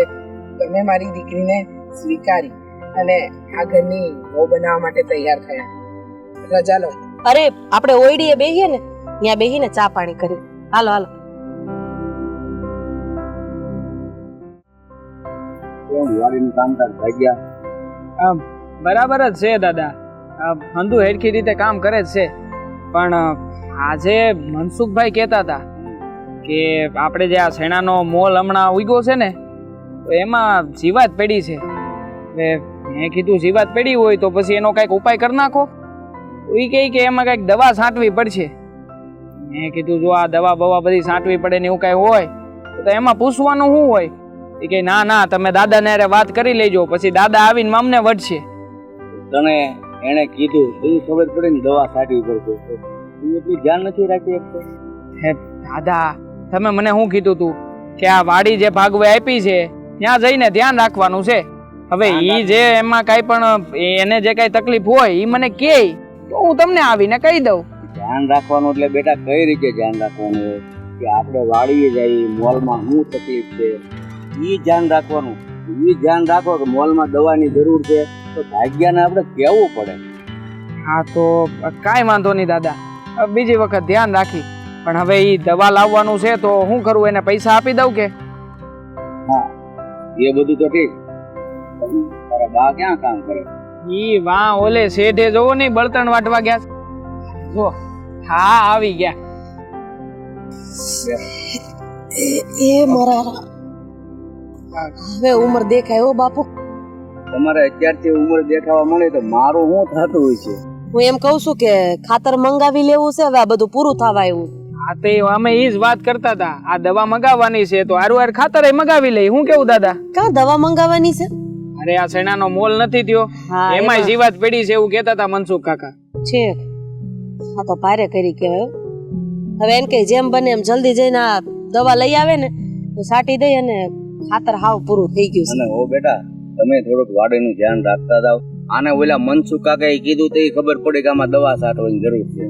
તમે મારી દીકરીને સ્વીકારી અને આ ઘરની વહુ બનાવવા માટે તૈયાર થયા. રજા લો. અરે, આપણે ઓયડીએ બેહીએ ને, ત્યાં બેહીને ચા પાણી કરીએ. હાલો હાલો. બરાબર જ છે દાદા. હંધુ હેરખી રીતે કામ કરે જ છે, પણ આજે મનસુખભાઈ કહેતા હતા કે આપણે જે આ શેણાનો મોલ હમણાં ઉગ્યો છે ને તો એમાં જીવાત પડી છે. હવે મેં કીધું જીવાત પડી હોય તો પછી એનો કંઈક ઉપાય કરી નાખો. તો એ કહે કે એમાં કંઈક દવા છાંટવી પડશે. મેં કીધું જો આ દવા બવા બધી છાંટવી પડે ને એવું કાંઈ હોય તો એમાં પૂછવાનું શું હોય? એ કે ના ના તમે દાદાને હારે વાત કરી લેજો, પછી દાદા આવીને અમને વઢશે. તને એને કીધું તો ખબર પડે ને દવા છાંટવી પડશે, તું એટલી ધ્યાન નથી રાખી શકતો. હે દાદા, તમે મને શું કીધું તું કે આ વાડી જે ભાગવે આપી છે ત્યાં જઈને ધ્યાન રાખવાનું છે. હવે ઈ જે એમાં કાંઈ પણ એને જે કાંઈ તકલીફ હોય ઈ મને કહે તો હું તમને આવીને કહી દઉં. ધ્યાન રાખવાનું એટલે બેટા કઈ રીતે ધ્યાન રાખવાનું હોય કે આપણે વાડીએ જઈએ, મોલમાં શું તકલીફ છે ઈ ધ્યાન રાખવાનું. ઈ ધ્યાન રાખો કે મોલમાં દવાની જરૂર છે તો ભાગ્યાને આપણે કહેવું પડે. હા તો કાંઈ વાંધો નહીં દાદા, બીજી વખત ધ્યાન રાખી. પણ હવે ઈ દવા લાવવાનું છે તો શું કરું, એને પૈસા આપી દઉં કે? હા એ બધું તો ઠીક, તારા બા ક્યાં કામ કરે? ઈ વાં ઓલે શેઠે જોવો નહીં બળતણ વાટવા ગયા છે. જો હા આવી ગયા. એ મારા હવે ઉંમર દેખાય હો બાપુ. તમારે અત્યારથી ઉંમર દેખાવા મળે તો મારું શું થતું હોય છે? હું એમ કહું છું કે ખાતર મંગાવી લેવું છે, હવે આ બધું પૂરું થવા આવ્યું. હા તે અમે ઈ જ વાત કરતા હતા, આ દવા મગાવવાની છે તો હારું હાર ખાતર મગાવી લઈ. હું કેવું દાદા? ક્યાં દવા મંગાવવાની છે? અરે આ શેણાનો મોલ નથી થયો હા, એમાં જીવાત પડી છે એવું કહેતા હતા મનસુખ કાકા. છે હા તો ભારે કરી કહેવાય. હવે એમ કે જેમ બને એમ જલ્દી જઈને આ દવા લઈ આવે ને તો છાંટી દઈ અને ખાતર હાવ પૂરું થઈ ગયું છે. અને ઓ બેટા તમે થોડુંક વાડીનું ધ્યાન રાખતા જાવ. આને ઓલા મનસુખ કાકાએ કીધું તો એ ખબર પડી કે આમાં દવા છાંટવાની જરૂર છે.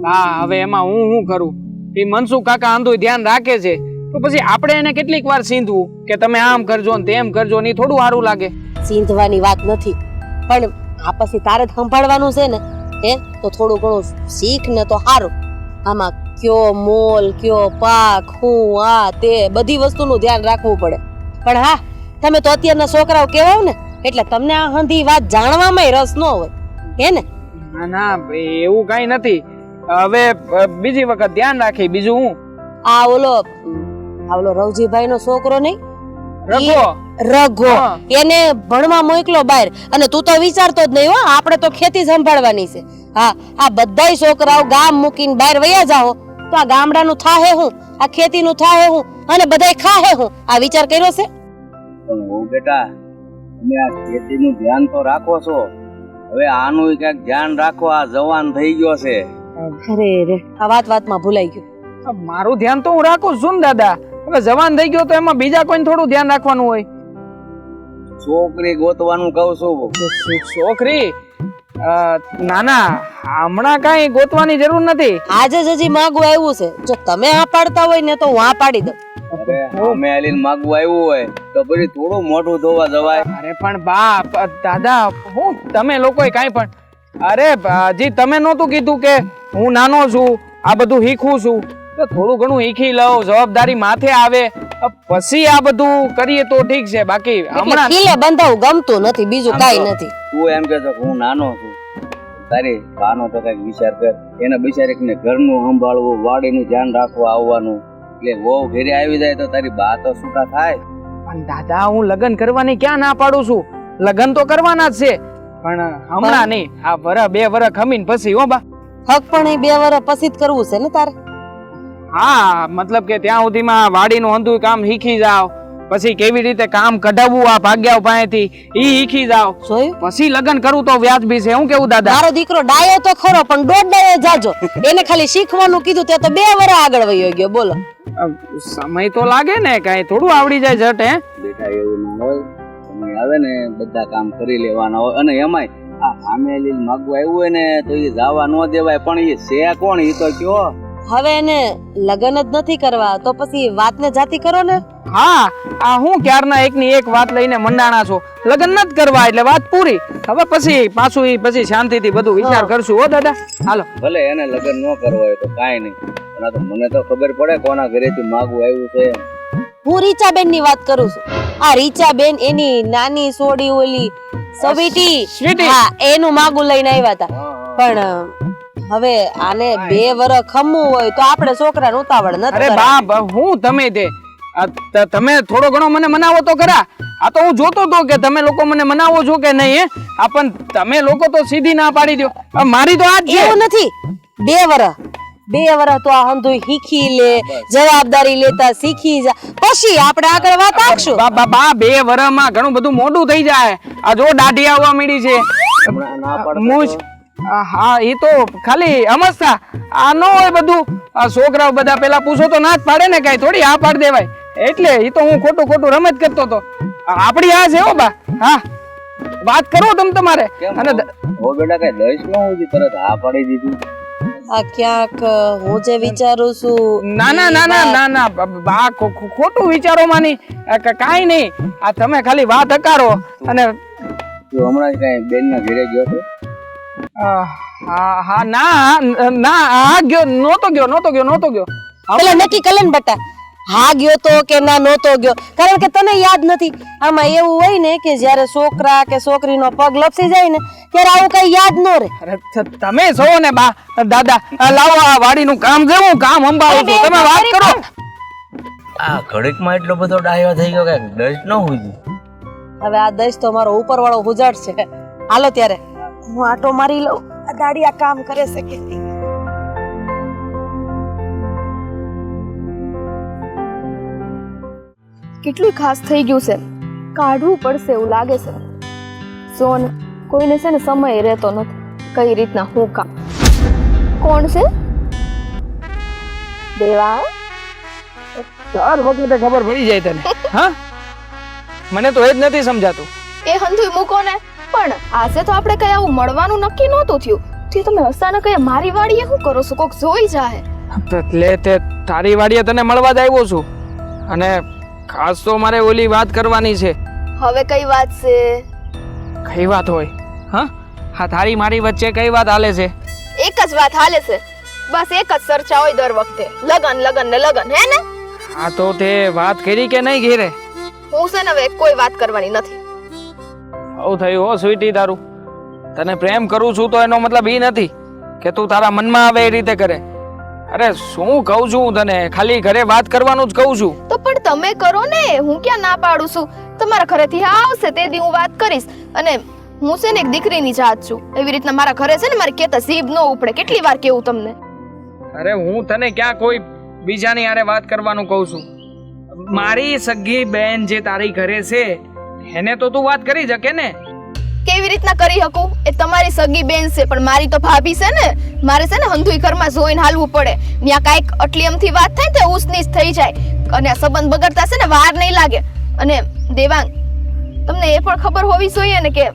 હા હવે એમાં હું શું કરું? એ મનસુખ કાકા આંધું ધ્યાન રાખે છે તો પછી આપણે એને કેટલીક વાર સીંધવું કે તમે આમ કરજો ને તેમ કરજો ને થોડું સારું લાગે. સીંધવાની વાત નથી, પણ આ પછી તારે જ સંભાળવાનું છે ને હે, તો થોડું ઘણું શીખ ને તો સારું. આમાં કયો મોલ કયો પાક હું આ તે બધી વસ્તુનું ધ્યાન રાખવું પડે. પણ હા તમે તો અત્યારના છોકરાઓ કહેવાવ ને એટલે તમને આ હંધી વાત જાણવામાં રસ ન હોય હે ને? ના ના એવું કઈ નથી. હવે બીજી વખત ધ્યાન રાખી. બીજું હું આ ઓલો રવજીભાઈ નો છોકરો નહીં રઘો રઘો હા. એને ભણવા મોકલો બહાર, અને તું તો વિચારતો જ નહીં હો, આપણે તો ખેતી સંભાળવાની છે. હા આ બધાય છોકરાઓ ગામ મૂકીને બહાર વયા જાઓ તો આ ગામડાનું થાહે હું, આ ખેતીનું થાહે હું, અને બધાય ખાહે હું. આ વિચાર કર્યો છે? પણ ઓ બેટા તમે આ ખેતીનું ધ્યાન તો રાખો છો, હવે આનું ક્યાંક ધ્યાન રાખો. આ જવાન થઈ ગયો છે. અરે રે આ વાતમાં ભૂલાઈ ગયું. મારું ધ્યાન તો હું રાખું છું ને દાદા. હવે જવાન થઈ ગયો તો એમાં બીજા કોઈને થોડું ધ્યાન રાખવાનું હોય. છોકરી ગોતવાનું કહું છું. છોકરી ના ના હમણાં કઈ ગોતવાની જરૂર નથી. આજે જ હજી માગું આવ્યું છે, જો તમે આ પાડતા હોય ને તો હું આ પાડી દઉં. અરે અમે આલીને માગવું આવ્યું હોય તો પછી થોડું મોઢું ધોવા જવાય. અરે પણ બાપ દાદા હું તમે લોકોએ કાંઈ પણ અરે હજી તમે નહોતું કીધું કે હું નાનો છું આ બધું શીખું છું તો થોડું ઘણું શીખી લઉં, જવાબદારી માથે આવે પછી આ બધું કરીએ તો ઠીક છે. બાકી હમણાં ખીલે બંધાવું ગમતું નથી, બીજું કાઈ નથી. તું એમ કે છો કે હું નાનો છું, તારી બાનો તો કઈક વિચાર કર. એને બિચારીને ઘરનું સંભાળવું, વાડીનું ધ્યાન રાખવું, આવવાનું, એટલે વહુ ઘરે આવી જાય તો તારી બા તો છૂટા થાય. પણ દાદા હું લગ્ન કરવાની ક્યાં ના પાડું છું? લગ્ન તો કરવાના જ છે પણ હમણાં નહીં. આ વરસ 2 વર્ષ ખમીને પછી હો બા. હક પણ એ 2 વર્ષ પછી જ કરવું છે ને તારે? હા મતલબ કે ત્યાં સુધીમાં વાડીનું હંધું કામ શીખી જાવ, પછી કેવી રીતે કામ કઢાવવું આ ભાગ્યાઓ પાસેથી ઈ શીખી જાવ, જોયું? પછી લગ્ન કરવું તો વ્યાજબી છે. હું કેવું દાદા? મારો દીકરો ડાયો તો ખરો પણ દોઢ ડાયો જાજો. એને ખાલી શીખવાનું કીધું તે તો 2 વર્ષ આગળ વયો ગયો. બોલો સમય તો લાગે ને, કઈ થોડું આવડી જાય ઝટ હે? બેટા એવું ના હોય, સમય આવે ને બધા કામ કરી લેવાના હોય. અને એમાંય આ સામે લઈને માગવું આવ્યું હોય ને તો એ જવા ન દેવાય. પણ એ છે કોણ એ તો કયો? હવે એને લગ્ન જ નથી કરવા તો પછી વાતને જાતી કરો ને. હા આ હું ક્યારના એકની એક વાત લઈને મંડાણા છો. લગ્ન નથી કરવા એટલે વાત પૂરી. હવે પછી પાછું ઈ પછી શાંતિથી બધું વિચાર કરશું હો દાદા. હાલો ભલે એને લગ્ન ન કરવા હોય તો કાંઈ નહીં, પણ આ તો મને તો ખબર પડે કોના ઘરેથી માગવું આવ્યું છે. હું રીચાબેન ની વાત કરું છું. આ રીચાબેન એની નાની સોડી ઓલી સ્વીટી. હા એનું માગું લઈને આવ્યા હતા. પણ હવે આને 2 વર્ષ ખમવું હોય તો આપણે છોકરાને ઉતાવળ નથી અરે કરાય. બા હું તમે તે તમે થોડો ઘણો મને મનાવો તો ખરા. આ તો હું જોતો તો કે તમે લોકો મને મનાવો છો કે નહીં હે પણ તમે લોકો તો સીધી ના પાડી દો. મારી તો આ જ છે. એવું નથી 2 વર્ષ તો આ હંધુય શીખી લે, જવાબદારી લેતા શીખી જા, પછી આપણે આગળ વાત આપશું. બા 2 વર્ષમાં ઘણું બધું મોટું થઈ જાય. આ જો દાઢી આવવા માંડી છે. મૂછ હા એ તો ખાલી અમસ્તા આ ન હોય બધું. આ છોકરાઓ બધા પેલા પૂછો તો ના જ પાડે ને, કઈ થોડી આ પાડ દેવાય. એટલે એ તો હું ખોટું રમત કરતો હતો. આપડી આ છે હો બા. હા વાત કરો તમે તમારે. અને ઓ બેટા કઈ દઈશ ન હોય તરત હા પાડી દીધું. આ ક્યાંક હું જે વિચારું છું ના બા ખોટું વિચારો માની કાઈ નહીં. આ તમે ખાલી વાત હકારો. અને તું હમણાં જ કઈ બેન ના ઘરે ગયો હતો? હા ના આ ગયો નહોતો ગયો. પેલા નક્કી કરે ને બટા, હા ગયો તો કે ના નહોતો ગયો, કારણ કે તને યાદ નથી. આમાં એવું હોય ને કે જ્યારે છોકરા કે છોકરીનો પગ લપસી જાય ને ત્યારે આવું કઈ યાદ ન રહે. અરે તમે છો ને બા દાદા લાવો આ વાડીનું કામ છે, હું કામ સંભાળું છું, તમે વાત કરો. આ ઘડીકમાં એટલો બધો ડાયો થઈ ગયો કે દઈશ ન હોય. હવે આ દઈશ તો મારો ઉપરવાળો હુજાડ છે. હાલો ત્યારે હું આટો મારી લઉં, આ દાડિયા કામ કરે છે કે નહીં. કેટલું ખાસ થઈ ગયું છે, કાઢવું પડશે એવું લાગે છે. સોન કોઈને છે ને સમય રહેતો નથી, કઈ રીતના હું કામ. કોણ છે? દેવા? ચાર વખતે ખબર પડી જાય તને. હા મને તો એ જ નથી સમજાતું. એ હંધુય મૂકો ને, પણ આજે તો આપણે કઈ આવું મળવાનું નક્કી નહોતું થયું. તે તમે અચાનક મારી વાડીએ શું કરો છો? કોક જોઈ જાય. એટલે તે તારી વાડીએ તને મળવા જ આવ્યો છું, અને ખાસ તો મારે ઓલી વાત કરવાની છે. હવે કઈ વાત છે? કઈ વાત હોય? હા તારી મારી વચ્ચે કઈ વાત હાલે છે? એક જ વાત હાલે છે, બસ એક જ ચર્ચા હોય દર વખતે, લગન ને લગન, હે ને? હા તો તે વાત કરી કે નહીં ઘેરે? હું છે ને હવે કોઈ વાત કરવાની નથી. આવું થયું હો સ્વીટી તારું. તને પ્રેમ કરું છું તો એનો મતલબ એ નથી કે તું તારા મનમાં આવે એ રીતે કરે. અરે શું કહું છું તને, ખાલી ઘરે વાત કરવાનું જ કહું છું. તો પણ તમે કરો ને, હું ક્યાં ના પાડું છું. તમારા ઘરેથી હા આવશે તે દી હું વાત કરીશ. અને હું છે ને એક દીકરીની જાત છું, એવી રીતના મારા ઘરે છે ને મારી કેતા જીભ ન ઉપડે. કેટલી વાર કેવું તમને? અરે હું તને ક્યાં કોઈ બીજાની હારે વાત કરવાનું કહું છું. મારી સગી બેન જે તારી ઘરે છે એને તો તું વાત કરી શકે ને. કેવી રીતના કરી શકું? એ તમારી સગી બેન છે, પણ મારી તો ભાભી છે ને. મારે છે ને હંધુઈ ઘરમાં જોઈને હાલવું પડે. ત્યાં કાંઈક અટલી અમથી વાત થાય તો ઉસનીસ થઈ જાય, અને આ સંબંધ બગડતા છે ને વાર નહીં લાગે. અને દેવાંગ, તમને એ પણ ખબર હોવી જોઈએ ને કે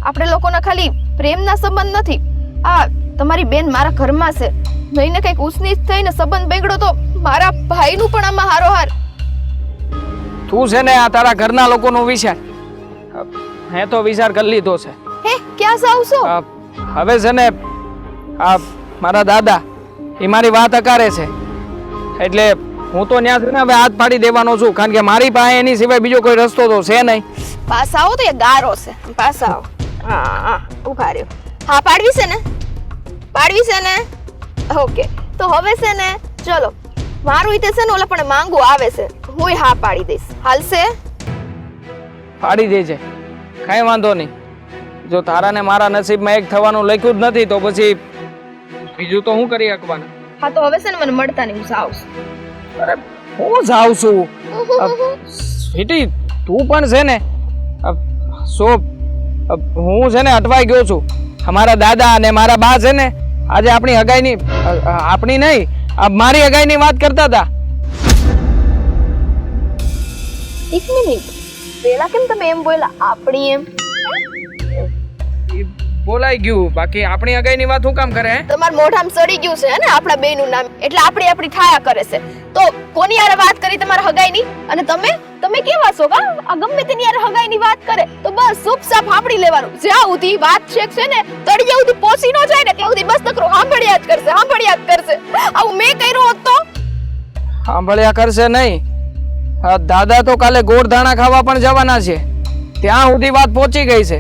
આપણે લોકોના ખાલી પ્રેમના સંબંધ નથી. આ તમારી બેન મારા ઘરમાં છે, નહીં ને કંઈક ઉસનીસ થઈને સંબંધ બગડો તો મારા ભાઈનું પણ આમાં હારોહાર. તું છે ને આ તારા ઘરના લોકોનો વિચાર, હે તો વિચાર કરી લીધો છે. હે ક્યાં જાવ છો? હવે છે ને આ મારા દાદા એ મારી વાત અકારે છે, એટલે હું તો ત્યાં છે ને હવે હાથ પાડી દેવાનો છું, કારણ કે મારી પાસે એની સિવાય બીજો કોઈ રસ્તો તો છે નહીં. પાછા આવો તો એ ગારો છે. પાછા આવો. હા ઉભા રહ્યો. હા પાડવી છે ને? પાડવી છે ને? ઓકે, તો હવે છે ને ચલો, મારું ઈતે છે ને ઓલા પણ માંગુ આવે છે, હું હા પાડી દઈશ. હાલશે? પાડી દેજે, કાંઈ વાંધો નહીં. જો તારા ને મારા નસીબમાં એક થવાનું લખ્યું જ નથી તો પછી બીજું તો હું કરી શકવાનું. હા તો હવે છે ને મને મળતા નહીં, હું જાઉં છું. અરે હું જાઉં છું સ્વીટી, તું પણ છે ને હું છે ને અટવાઈ ગયો છું. અમારા દાદા અને મારા બા છે ને આજે આપણી હગાઈની, આપણી નહીં મારી હગાઈની વાત કરતા હતા. એક મિનિટ, પેલા કેમ તમે એમ બોલ્યા આપણી એમ? બોલાઈ ગયું, બાકી આપણી હગાઈની વાત હું કામ કરે? તમાર મોઢામાં સડી ગયું છે ને આપણા બેયનું નામ, એટલે આપણી થાયા કરે છે. તો કોની યારે વાત કરી તમારા હગાઈની? અને તમે કેવા છો કા? આ ગમે તેની યારે હગાઈની વાત કરે તો બસ ચૂપચાપ સાંભળી લેવાનું. જ્યાં સુધી વાત છે ને તળિયા સુધી પહોંચી ન જાય ને ત્યાં સુધી બસ નકરો સાંભળ્યા જ કરશે. આવું મેં કર્યું હોત તો? સાંભળ્યા કરશે નહીં. દાદા તો કાલે ગોળધાણા ખાવા પણ જવાના છે, ત્યાં સુધી વાત પહોંચી ગઈ છે.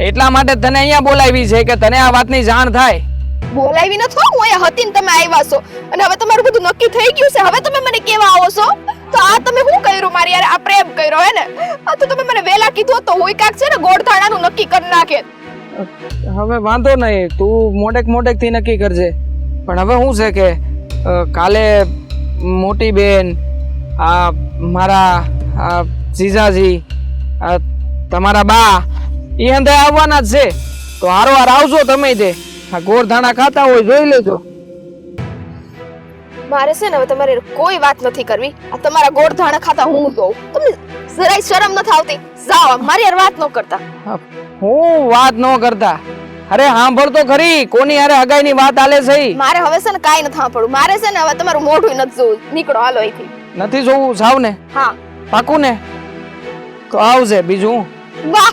એટલા માટે તને અહીંયા બોલાવી છે કે તને આ વાતની જાણ થાય. બોલાવી નથી હો, હું અહીંયા હતી ને તમે આવ્યા છો અને હવે તમારું બધું નક્કી થઈ ગયું છે. હવે તમે મને કેવા આવો છો? તો આ તમે શું કર્યું મારી યાર? આ પ્રેમ કર્યો હે ને? આ તો તમે મને વેલા કીધું તો હું કાક છે ને ગોળધાણાનું નક્કી કરી નાખે. હવે વાંધો નહીં, તું મોટેક થી નક્કી કરજે. પણ હવે શું છે કે કાલે મોટી બેન, આ મારા આ જીજાજી, આ તમારા બા એ અંદે આવવાના જ છે. તો હારોહાર આવજો તમે તે. આ ગોળધાણા ખાતા હોય જોઈ લેજો. મારે છે ને હવે તમારે કોઈ વાત નથી કરવી. આ તમારા ગોળધાણા ખાતા હું દઉં. તમને જરાય શરમ નથી આવતી? જાઓ, મારી યાર વાત ન કરતા. હું વાત ન કરતા? અરે સાંભળ તો ખરી, કોની યારે હગાઈની વાત આલે છે? મારે હવે છે ને કાઈ નથી સાંભળવું. મારે છે ને હવે તમારું મોઢું નથી જોવું. નીકળો, હાલો અહીંથી. નથી જોવું? સાવ ને? હા. પાકું ને? તો આવજે. બીજું? વાહ,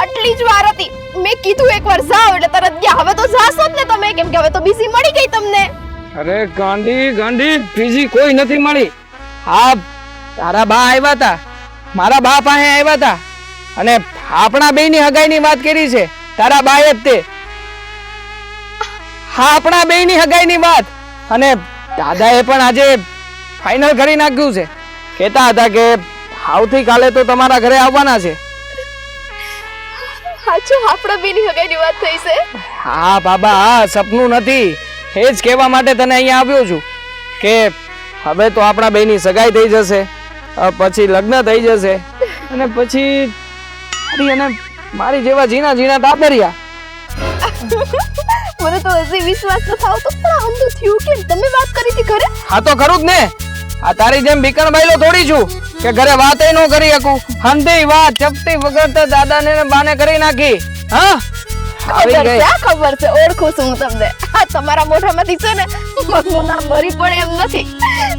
આટલી જ વાર હતી. મેં કીધું એકવાર જાઓ એટલે તરત ગયા. હવે તો જાશો જ ને તમે, કેમ કે હવે તો બીજી મળી ગઈ તમને. અરે ગાંડી બીજી કોઈ નથી મળી. હા, તારા બા આવ્યા હતા, મારા બા પાસે આવ્યા હતા અને આપણા બેયની હગાઈની વાત કરી છે. તારા બાએ જ તે. હા, આપણા બેયની હગાઈની વાત. અને દાદાએ પણ આજે ફાઇનલ કરી નાખ્યું છે. કહેતા હતા કે આવતીકાલે તો તમારા ઘરે આવવાના છે. સાચું આપણા બેની હગાઈની વાત થઈ છે? હા બાબા, હા, સપનું નથી. એ જ કહેવા માટે તને અહીંયા આવ્યો છું કે હવે તો આપણા બેની સગાઈ થઈ જશે, પછી લગ્ન થઈ જશે અને પછી મારી જેવા ઝીણા ઝીણા તાપરિયા. મને તો હજી વિશ્વાસ નથી આવતો. પણ આ ઊંધું થયું કેમ? તમે વાત કરી હતી ઘરે? હા તો ખરું જ ને. આ તારી જેમ બીકણ બાયલો થોડી છું કે ઘરે વાતે ન કરી શકું. હંધી વાત ચપટી વગર તો દાદાને ને બાને કરી નાખી. હા, ખબર છે, ઓળખું છું હું તમને. આ તમારા મોઢામાંથી છે ને મગનું નામ ભરી પડે એમ નથી.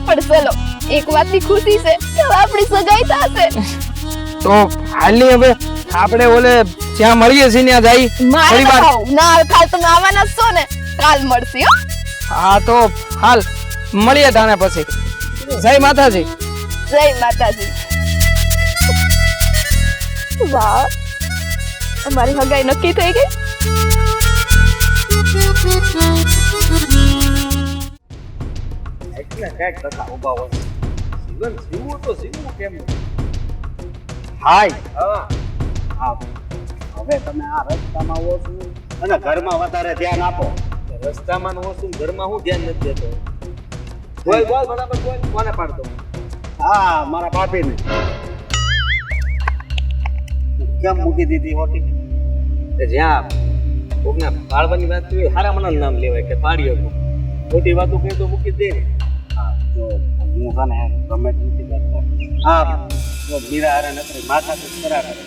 પણ ચલો, એક વાતની ખુશી છે કે આપણી સગાઈ થશે. તો હાલની હવે આપણે ઓલે જ્યાં મળીએ છીએ ત્યાં જઈ. મારે ના, કાલ તમે આવવાના છો ને? કાલ મળશે હો. હા તો હાલ મળીએ તાને પછી. જય માતાજી. જય માતાજી. વાહ, અમારી હગાઈ નક્કી થઈ ગઈ. હાય. હવે તમે આ રસ્તામાં હો છો અને ઘરમાં વધારે ધ્યાન આપો. રસ્તામાં હું શું, ઘરમાં હું ધ્યાન નથી દેતો. બોલ બરાબર બોલ. કોને પાડતો? હા, મારા ભાભીને. કેમ મૂકી દીધી હોટી? જ્યાં કોકના પાડવાની વાત કરી હારા મને નામ લેવાય કે પાડી શકું. ખોટી વાતો કહી તો મૂકી દે ને. હા, તો હું છે ને ગમે નથી કરતો. હા, તો મીરા હારે નથી માથા તો કરા કરે.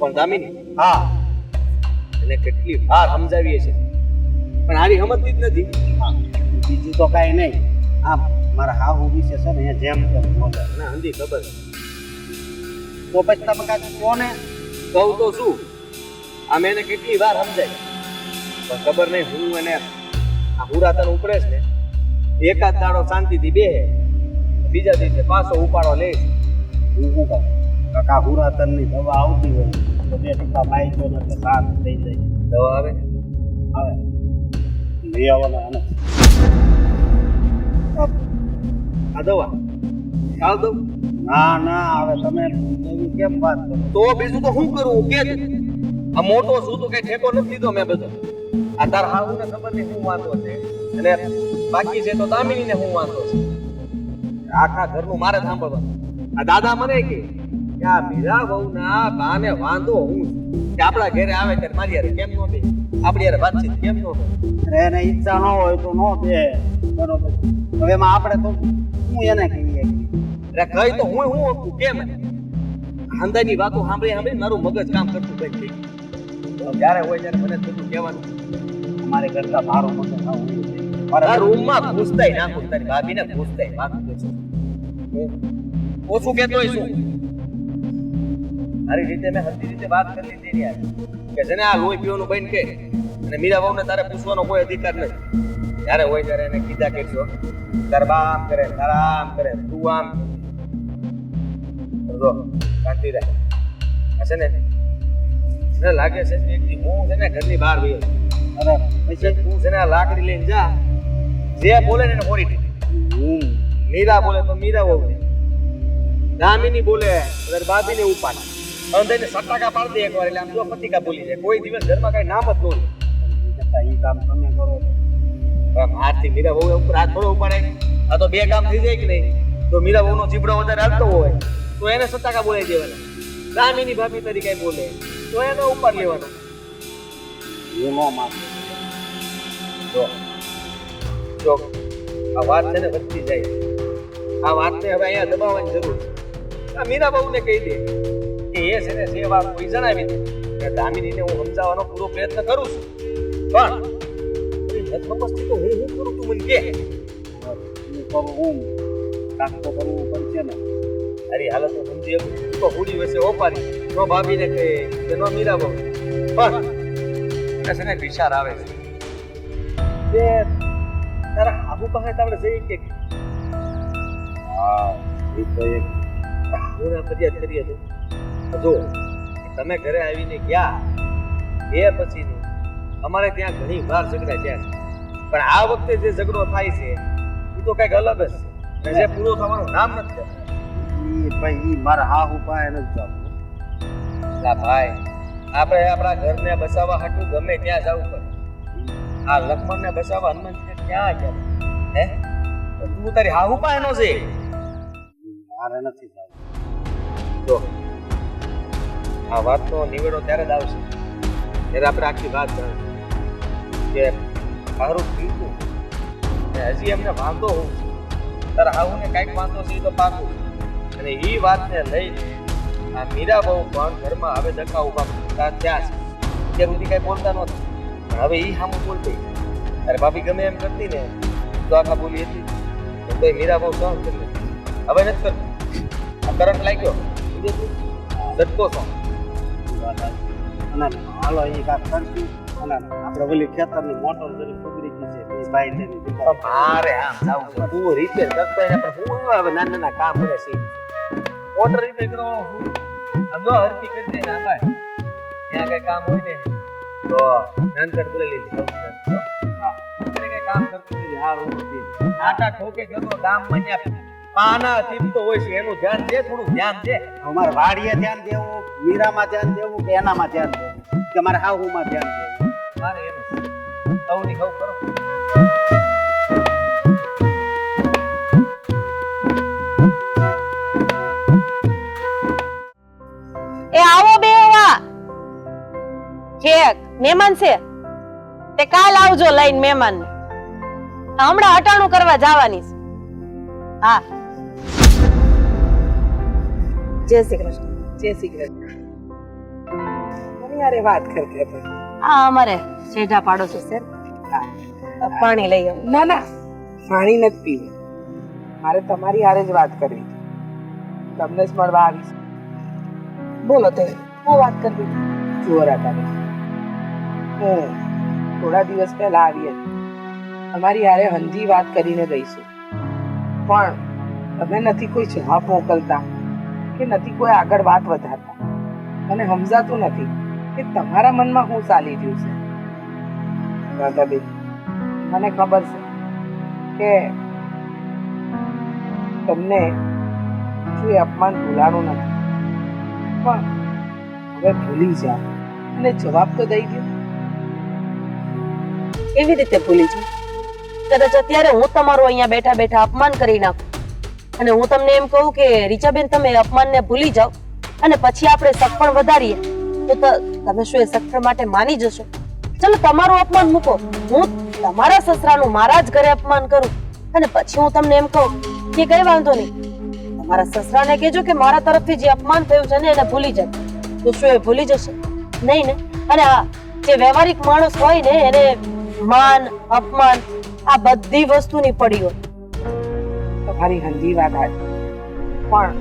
પણ દામિની, હા, એને કેટલી વાર સમજાવીએ છે પણ હારી સમજતી જ નથી. હા, બીજું તો કાંઈ નહીં. હા, મારા હાહુ વિશે છે ને જેમ તેમ બોલે. ના હંધી ખબર તો પછી તમે કાંઈ કોને કહું તો શું? આમ એને કેટલી વાર સમજાય પણ ખબર નહીં. હું એને આ હુરાતન ઉપડે છે ને એકાદ દાડો શાંતિથી બેહે, બીજા દિવસે પાછો ઉપાડો લે. હું શું કહું? કાકા હુરાતનની દવા આવતી હોય તો બે ટીપા પાઈ ગયો ને એટલે શાંત થઈ જાય. દવા આવે હવે લઈ આવવાના અને આ દવા ચાલ દઉં? ના હવે તમે એવી કેમ વાત કરો? તો બીજું તો શું કરું કે આ મોટો છું તો કઈ ઠેકો નથી લીધો મેં બધો. આ તાર હાહુને ખબર નહીં શું વાંધો છે અને બાકી છે તો દામિનીને શું વાંધો છે. આખા ઘરનું મારે સાંભળવાનું. આ દાદા મને કે આ મીરા વહુના બાને વાંધો હું કે આપણા ઘરે આવે ત્યારે મારી યારે કેમ નો બે, આપણી યારે વાતચીત કેમ નો બે. એને ઈચ્છા ન હોય તો ન દે. બરોબર. હવે એમાં આપણે તો હું એને કહીએ અરે કઈ તો હું હતું કેમ આંદાની વાતો સાંભળી મારું મગજ કામ કરતું બંધ થઈ ગયું. જ્યારે હોય ત્યારે મને બધું કહેવાનું. અમારે કરતા મારો મગજ આવું મારા રૂમમાં ઘૂસતાય નાખું તારી ભાભીને ઘૂસતાય વાતું કહેશું. ઓછું કહેતોય શું? મારી રીતે મેં હજી રીતે વાત કરી લીધી યાર કે જેને આ લોહી પીવાનું બંધ કે અને મીરા વહુને તારે પૂછવાનો કોઈ અધિકાર નથી. જ્યારે હોય ત્યારે એને કીધા કરશો તાર બા આમ કરે, તારા આમ કરે, તું આમ જો શાંતિ રહે. છે ને મને લાગે છે કે હું છે ને ઘરની બહાર ગયો અરે પછી તું છે ને આ લાકડી લઈને જા, જે બોલે ને એને મોરી દે. મીરા બોલે તો મીરા વહુ દે, દામિની બોલે તો બાબીને ઉપાડ. અંધેને સટાકા પાડ દે એકવાર, એટલે આમ જો પતિકા બોલી જાય. કોઈ દિવસ ઘરમાં કઈ નામ જ ન લે. એ કામ તમે કરો છો. હવે મારથી મીરા વહુ ઉપર હાથ થોડો ઉપાડે? આ તો બે કામ થઈ જાય કે નહીં? તો મીરા વહુનો જીબડો વધારે હાલતો હોય તો એને સટાકા બોલાઈ દેવાના. દામિની ભાભી તરીકે બોલે તો એનો ઉપાડ લેવાનો. એ નો માર. જો આ વાત છે ને વધતી જાય. આ વાતને હવે અહીંયા દબાવવાની જરૂર છે. આ મીરા બહુને કહી દે કે એ છે ને જે વાત કોઈ જણાવી દે કે દામિનીને હું સમજાવવાનો પૂરો પ્રયત્ન કરું છું, પણ એ નથી સમજતી તો હું શું કરું તું મને કે. હું કરું હું કામ તો કરવું પડશે ને. અરે હાલત તો સમજી શકું તો હુડી વચ્ચે ઓપારી નો ભાભીને કહે કે નો મીરા બહુ, પણ મને છે ને વિચાર આવે છે કે તારા આબુ પાસે તો આપણે જઈએ કે હા એ તો એક હું ફરિયાદ કરી હતી. જો તમે ઘરે આવીને ગયા એ પછીનું અમારે ત્યાં ઘણી વાર ઝઘડા થયા છે, પણ આ વખતે જે ઝઘડો થાય છે એ તો કંઈક અલગ જ છે, જે પૂરો થવાનું નામ નથી લેતું. ઈ ભાઈ ઈ મારા હાહુ પાસે નથી જવું. ના ભાઈ, આપણે આપણા ઘરને બસાવવા હાટું ગમે ત્યાં જવું પડે. આ લક્ષ્મણને બસાવવા હનુમાનજીને ક્યાં ગયા હે? તો તું તારી હાહુ પાસે નો છે. મારે નથી જવું. જો આ વાતનો નિવેડો ત્યારે જ આવશે ત્યારે આપણે આખી વાત જાણીશું કે મારું પીતું ને હજી એમને વાંધો હોવું છે. તારા હાહુને કાંઈક વાંધો છે એ તો પાકું. અને એ વાતને લઈને આ મીરા બહુ પણ ઘરમાં હવે ધક્કા ઉભા થયા છે. અત્યાર સુધી કાંઈ બોલતા નહોતા, પણ હવે એ સામું બોલતી. અરે ભાભી ગમે એમ કરતી ને તો આખા બોલી હતી તો એ મીરા બહુ સહન કરી લેતી. હવે નથી કરતી. આ કરંટ લાગ્યો ઝટકો છો. અને હાલો એ કાંક કરશું. અને આપણે ઓલી ખેતરની મોટર જરી સુધરી ગઈ છે એ ભાઈ તેની દીકરા. મારે આમ જાવું છે. તું રિપેર કરતો હોય ને પણ હું હવે નાના નાના કામ કરે છે. મોટર રિપેર કરો આમ જો હરકી કરી દે ને આ ભાઈ ત્યાં કઈ કામ હોય ને તો નાનકડ બોલાવી લીધી. કઈ કામ કરતું નથી. હારું નથી. આટા ઠોકે ગયો ગામમાં ત્યાં પાના ટીપતો હોય છે એનું ધ્યાન દે, થોડું ધ્યાન દે. અમારે વાડીએ ધ્યાન દેવું, મીરામાં ધ્યાન દેવું કે એનામાં ધ્યાન દેવું કે મારે હાહુમાં ધ્યાન દેવું? મારે એમ સૌની ખબર કરો. એ આવો બેવા કે મહેમાન છે તે કાલ આવજો લઈને મહેમાન હમણાં અટાણું કરવા જવાની છે. હા જય શ્રી કૃષ્ણ. જય શ્રી કૃષ્ણ. મને યાર વાત કરતી હતી. આ અમારે શેઢા પાડોશી છે. પાણી લઈ આવો. ના ના, પાણી નથી પીવું. મારે તમારી હારે જ વાત કરવી છે. તમને જ મળવા આવીશ. બોલો તે હું વાત કરવી જુઓ રાધાબેન, હું થોડા દિવસ પહેલા આવી હતી. તમારી હારે હંજી વાત કરીને ગઈશું, પણ તમે નથી કોઈ જવાબ મોકલતા કે નથી કોઈ આગળ વાત વધારતા. મને સમજાતું નથી કે તમારા મનમાં શું ચાલી રહ્યું છે. રાધાબેન, મને ખબર છે કે તમને હજુ એ અપમાન ભૂલાણું નથી, પણ હવે ભૂલી જાઓ અને જવાબ તો દઈ દો. કેવી રીતે ભૂલી છું? કદાચ અત્યારે હું તમારું અહીંયા બેઠા બેઠા અપમાન કરી નાખું અને હું તમને એમ કહું કે રીચાબેન તમે અપમાનને ભૂલી જાઓ અને પછી આપણે સગપણ વધારીએ તો તમે શું એ સગપણ માટે માની જશો? ચલો તમારું અપમાન મૂકો, હું તમારા સસરાનું મારા જ ઘરે અપમાન કરું અને પછી હું તમને એમ કહું કે કઈ વાંધો નહીં, તમારા સસરાને કહેજો કે મારા તરફથી જે અપમાન થયું છે ને એને ભૂલી જાય. તો શું એ ભૂલી જશે? નહીં ને. અને આ જે વ્યવહારિક માણસ હોય ને એને માન અપમાન આ બધી વસ્તુની પડી હોય. તમારી હંજી વાત આવી, પણ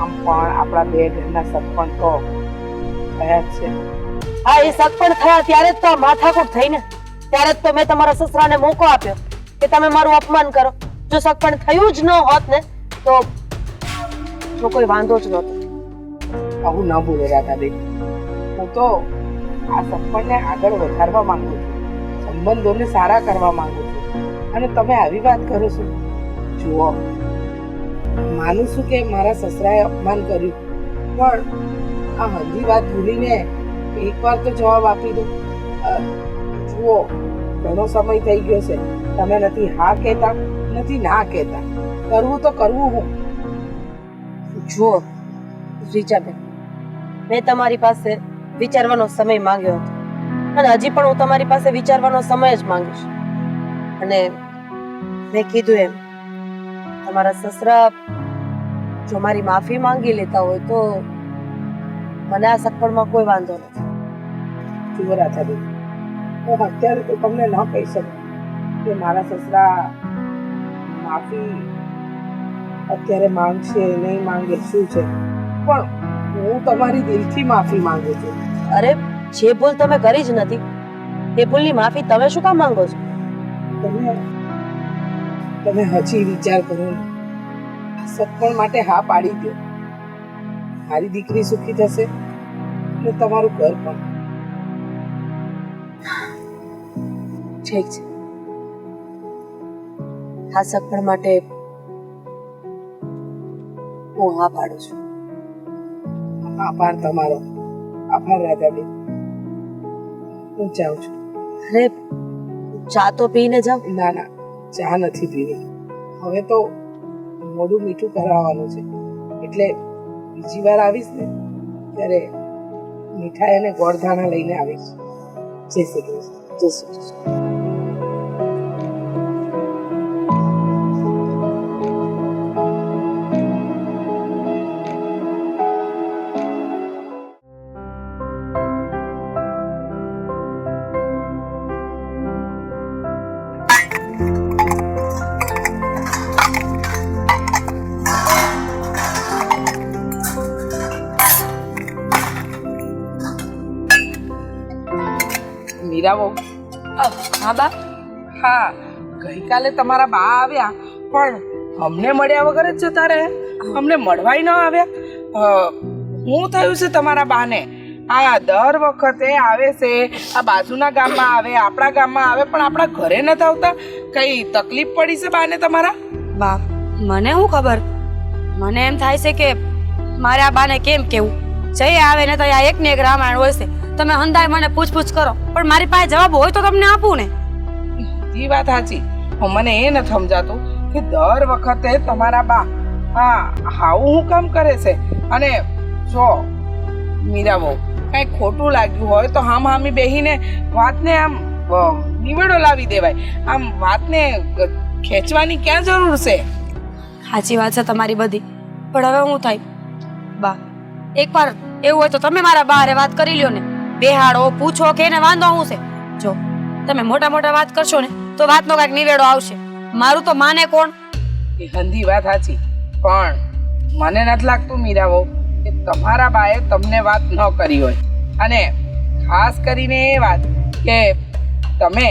આમ પણ આપણા બે ઘરના સરપંચ તો થયા જ છે. હા, એ સગપણ થયા ત્યારે જ તો આ માથાકૂટ થઈ ને. ત્યારે જ તો મેં તમારા સસરાને મોકો આપ્યો કે તમે મારું અપમાન કરો. જો સગપણ થયું જ ન હોત ને તો કોઈ વાંધો જ નહોતો. આવું ન બોલો રાધાબેન. હું તો આ સપનને આગળ વધારવા માંગુ છું, સંબંધોને સારા કરવા માંગુ છું, અને તમે આવી વાત કરો છો. જુઓ, માનું છું કે મારા સસરાએ અપમાન કર્યું, પણ આ હંધી વાત ભૂલીને એકવાર તો જવાબ આપી દો. જુઓ, ઘણો સમય થઈ ગયો છે, તમે નથી હા કહેતા, નથી ના કહેતા. કરવું તો કરવું હું. જુઓ રીચાબેન, મેં તમારી પાસે વિચારવાનો સમય માંગ્યો હતો અને હજી પણ હું તમારી પાસે વિચારવાનો સમય જ માંગીશ. અને મેં કીધું એમ, તમારા સસરા જો મારી માફી માંગી લેતા હોય તો મને આ સગપણમાં કોઈ વાંધો નથી. જુઓ રાધાબેન, હું અત્યારે તો તમને ન કહી શકું કે મારા સસરા માફી અત્યારે માંગશે નહીં માંગે શું છે, પણ હું તમારી દિલથી માફી માંગુ છું. અરે, જે ભૂલ તમે કરી જ નથી એ ભૂલની માફી તમે શું કામ માંગો છો? તમે હજી વિચાર કરો ને. આ સગપણ માટે હા પાડી દો. મારી દીકરી સુખી થશે અને તમારું ઘર પણ. ઠીક છે, આ સગપણ માટે હું હા પાડું છું. આભાર તમારો. આભાર રાધાબેન. હું જાઉં છું. અરે, ચા તો પીને જાઓ. ના ના, ચા નથી પીવી. હવે તો મોઢું મીઠું કરાવવાનું છે, એટલે બીજી વાર આવીશ ને ત્યારે મીઠાઈ અને ગોળધાણા લઈને આવીશ. જય શ્રી કૃષ્ણ. જય શ્રી કૃષ્ણ. મીરાવો. હા બા. હા, ગઈકાલે તમારા બા આવ્યા, પણ અમને મળ્યા વગર જ જતા રહ્યા. અમને મળવાય ન આવ્યા. શું થયું છે તમારા બાને? આ દર વખતે આવે છે, આ બાજુના ગામમાં આવે, આપણા ગામમાં આવે, પણ આપણા ઘરે નથી આવતા. કઈ તકલીફ પડી છે બાને તમારા? બા, મને શું ખબર? મને એમ થાય છે કે મારે આ બાને કેમ કેવું. જઈ આવે ને તો આ એક ને એક રામાયણ હોય છે. તમે હંધાય મને પૂછપૂછ કરો, પણ મારી પાસે જવાબ હોય તો તમને આપું ને. એ વાત સાચી. મને એ નથી સમજાતું કે દર વખતે તમારા બા હાવું હું કામ કરે છે. અને જો મીરાબો, કઈ ખોટું લાગ્યું હોય તો હામી બેહીને વાતને આમ નિવેડો લાવી દેવાય. આમ વાતને ખેંચવાની ક્યાં જરૂર છે? સાચી વાત છે તમારી બધી, પણ હવે શું થાય બા? એકવાર એવું હોય તો તમે મારા બારે વાત કરી લ્યો ને. બેહાડો, પૂછો કે એને વાંધો શું છે. જો તમે મોટા મોટા વાત કરશો ને તો વાતનો કાંઈક નિવેડો આવશે. મારું તો માને કોણ? એ હંધી વાત સાચી, પણ મને નથી લાગતું મીરાવો કે તમારા બાએ તમને વાત ન કરી હોય. અને ખાસ કરીને એ વાત કે તમે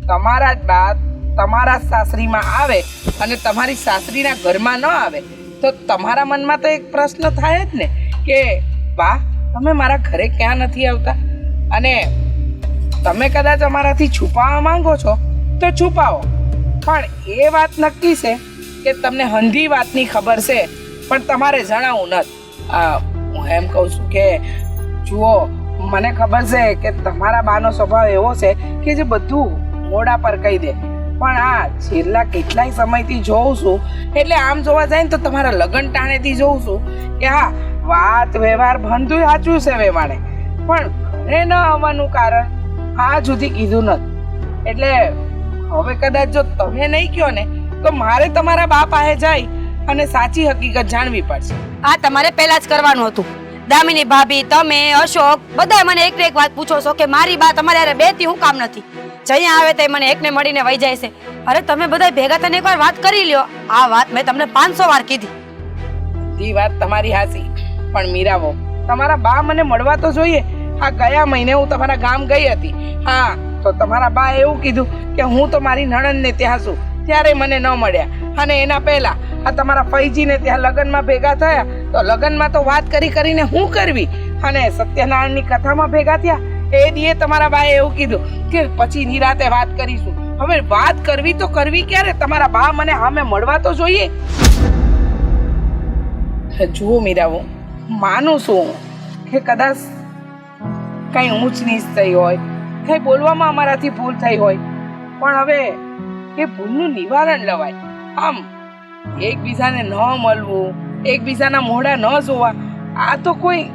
તમારા જ બા તમારા સાસરીમાં આવે અને તમારી સાસરીના ઘરમાં ન આવે તો તમારા મનમાં તો એક પ્રશ્ન થાય જ ને કે બા, તમે મારા ઘરે ક્યાં નથી આવતા? અને તમે કદાચ અમારાથી છુપાવવા માંગો છો તો છુપાવો, પણ એ વાત નક્કી છે કે તમને હંધી વાતની ખબર છે પણ તમારે જણાવવું નથી. હું એમ કહું છું કે જુઓ, મને ખબર છે કે તમારા બાનો સ્વભાવ એવો છે કે જે બધું મોઢા પર કહી દે, પણ આ છેલ્લા કેટલાય સમયથી જોઉં છું, એટલે આમ જોવા જાય ને તો તમારા લગ્ન ટાણેથી જોઉં છું કે હા, વાત વ્યવહાર ભંધું સાચું છે વેવાણે, પણ ઘરે ન આવવાનું કારણ આ સુધી કીધું નથી. એટલે હવે કદાચ જો તમે નહીં કહો ને તો મારે તમારા બા પાસે જાય અને સાચી હકીકત જાણવી પડશે. આ તમારે પહેલા જ કરવાનું હતું. દામિની ભાભી, તમે, અશોક બધા મને એક ને એક વાત પૂછો છો કે મારી બા તમારે હારે બેતી હું કામ નથી. જઈ આવે તે મને એકને મળીને વહી જાય છે. અરે તમે બધા ભેગા થઈને એકવાર વાત કરી લ્યો. આ વાત મેં તમને 500 વાર કીધી. એ વાત તમારી હાચી, પણ મીરાવો, તમારા બા મને મળવા તો જોઈએ. હા, ગયા મહિને હું તમારા ગામ ગઈ હતી. હા, તો તમારા બા એવું કીધું કે હું તો મારી નણંદને ત્યાં છું, ત્યારે મને ન મળ્યા. અને એના પહેલા આ તમારા ફઈજીને ત્યાં લગ્નમાં ભેગા થયા, તો લગ્નમાં તો વાત કરીને હું કરવી, અને સત્યનારાયણની કથામાં ભેગા થયા એ દીએ તમારા બાએ એવું કીધું કે પછી નિરાતે વાત કરીશું. હવે વાત કરવી તો કરવી ક્યારે? તમારા બા મને સામે મળવા તો જોઈએ. જુઓ મીરાબો, માનું છું કે કદાચ કઈ ઊંચ નીચ થઈ હોય, કઈ બોલવામાં અમારાથી ભૂલ થઈ હોય, પણ હવે એ ભૂલનું નિવારણ લવાય. આમ એકબીજાને ન મળવું, એકબીજાના મોઢા ન જોવા, આ તો કોઈ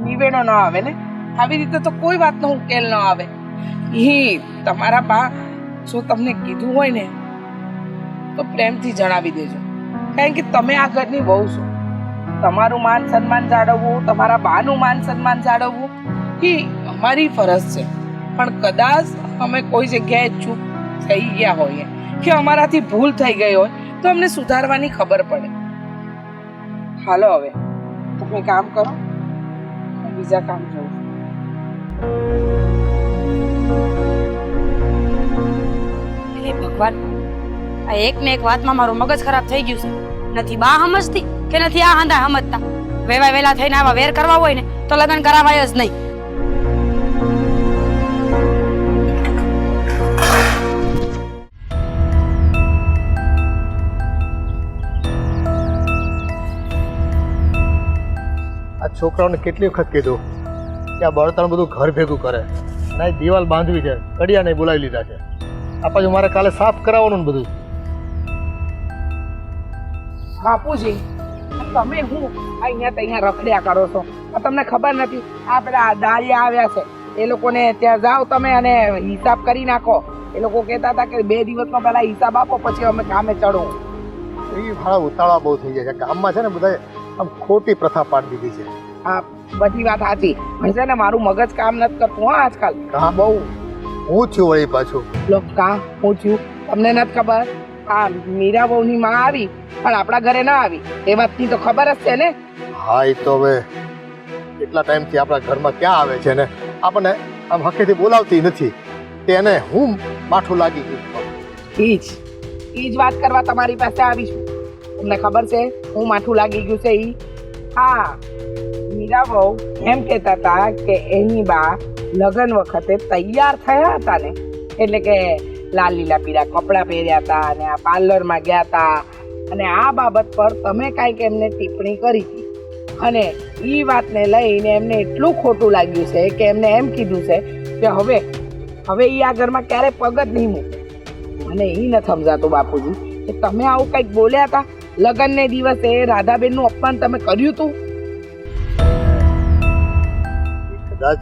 નિવેડો ન આવે ને. આવી રીતે તો કોઈ વાતનો ઉકેલ ન આવે. એ તમારા બા જો તમને કીધું હોય ને તો પ્રેમથી જણાવી દેજો, કારણ કે તમે આ ઘરની વહુ છો. તમારું માન સન્માન જાળવવું, તમારા બાનું માન સન્માન જાળવવું એ અમારી ફરજ છે. પણ કદાચ અમે કોઈ જગ્યાએ ચૂપ થઈ ગયા હોઈએ કે અમારાથી ભૂલ થઈ ગઈ હોય તો અમને સુધારવાની ખબર પડે. હાલો હવે તમે કામ કરો, હું બીજા કામ જોઉં. હે ભગવાન, આ એક ને એક વાતમાં મારું મગજ ખરાબ થઈ ગયું છે. નથી બા સમજતી કે નથી આ હાંધા સમજતા. વેલા વેલા થઈને આવા વેર કરવા હોય ને તો લગ્ન કરાવાય જ નહીં. આ છોકરાઓને કેટલી વખત કીધું કે આ બળતણ બધું ઘર ભેગું કરે, અને આ દિવાલ બાંધવી છે, કડિયા નહીં બોલાવી લીધા છે. આ પાછું મારે કાલે સાફ કરાવવાનું ને બધું. બાપુજી, તમે હું અહીંયા ત્યાં રખડ્યા કરો છો? તમને ખબર નથી આ પેલા દાળિયા આવ્યા છે, એ લોકોને ત્યાં જાઓ તમે અને હિસાબ કરી નાખો. એ લોકો કહેતા હતા કે 2 દિવસનો પહેલા હિસાબ આપો પછી અમે કામે ચડો. એ ભાડા ઉતાળા બહુ થઈ જાય છે ગામમાં. છે ને બધા આમ ખોટી પ્રથા પાડી દીધી છે. હા, બધી વાત સાચી, પણ છે ને મારું મગજ કામ નથી કરતું હા આજકાલ. હા, બહુ હું થયું વળી પાછું. લોક કા હું થયું તમને નથી ખબર? આ મીરા બહુની માં આવી પણ આપણા ઘરે ના આવી એ વાતની તો ખબર જ છે ને. હા, એ તો હવે એટલા ટાઈમથી આપણા ઘરમાં ક્યાં આવે છે ને આપણને આમ હકેથી બોલાવતી નથી. તેને હું માઠું લાગી ગયું. ઈ જ વાત કરવા તમારી પાસે આવીશું. તમને ખબર છે હું માઠું લાગી ગયું છે ઈ? હા, મીરા બહુ એમ કહેતા હતા કે એની બા લગ્ન વખતે તૈયાર થયા હતા ને, એટલે કે લાલ લીલા પીળા કપડાં પહેર્યા હતા અને આ પાર્લરમાં ગયા હતા, અને આ બાબત પર તમે કાંઈક એમને ટિપ્પણી કરી હતી, અને એ વાતને લઈને એમને એટલું ખોટું લાગ્યું છે કે એમને એમ કીધું છે કે હવે એ આ ઘરમાં ક્યારે પગ જ નહીં મૂકે. અને એ નથી સમજાતું બાપુજી કે તમે આવું કંઈક બોલ્યા હતા લગ્નને દિવસે રાધાબેનનું અપમાન તમે કર્યું હતું. કદાચ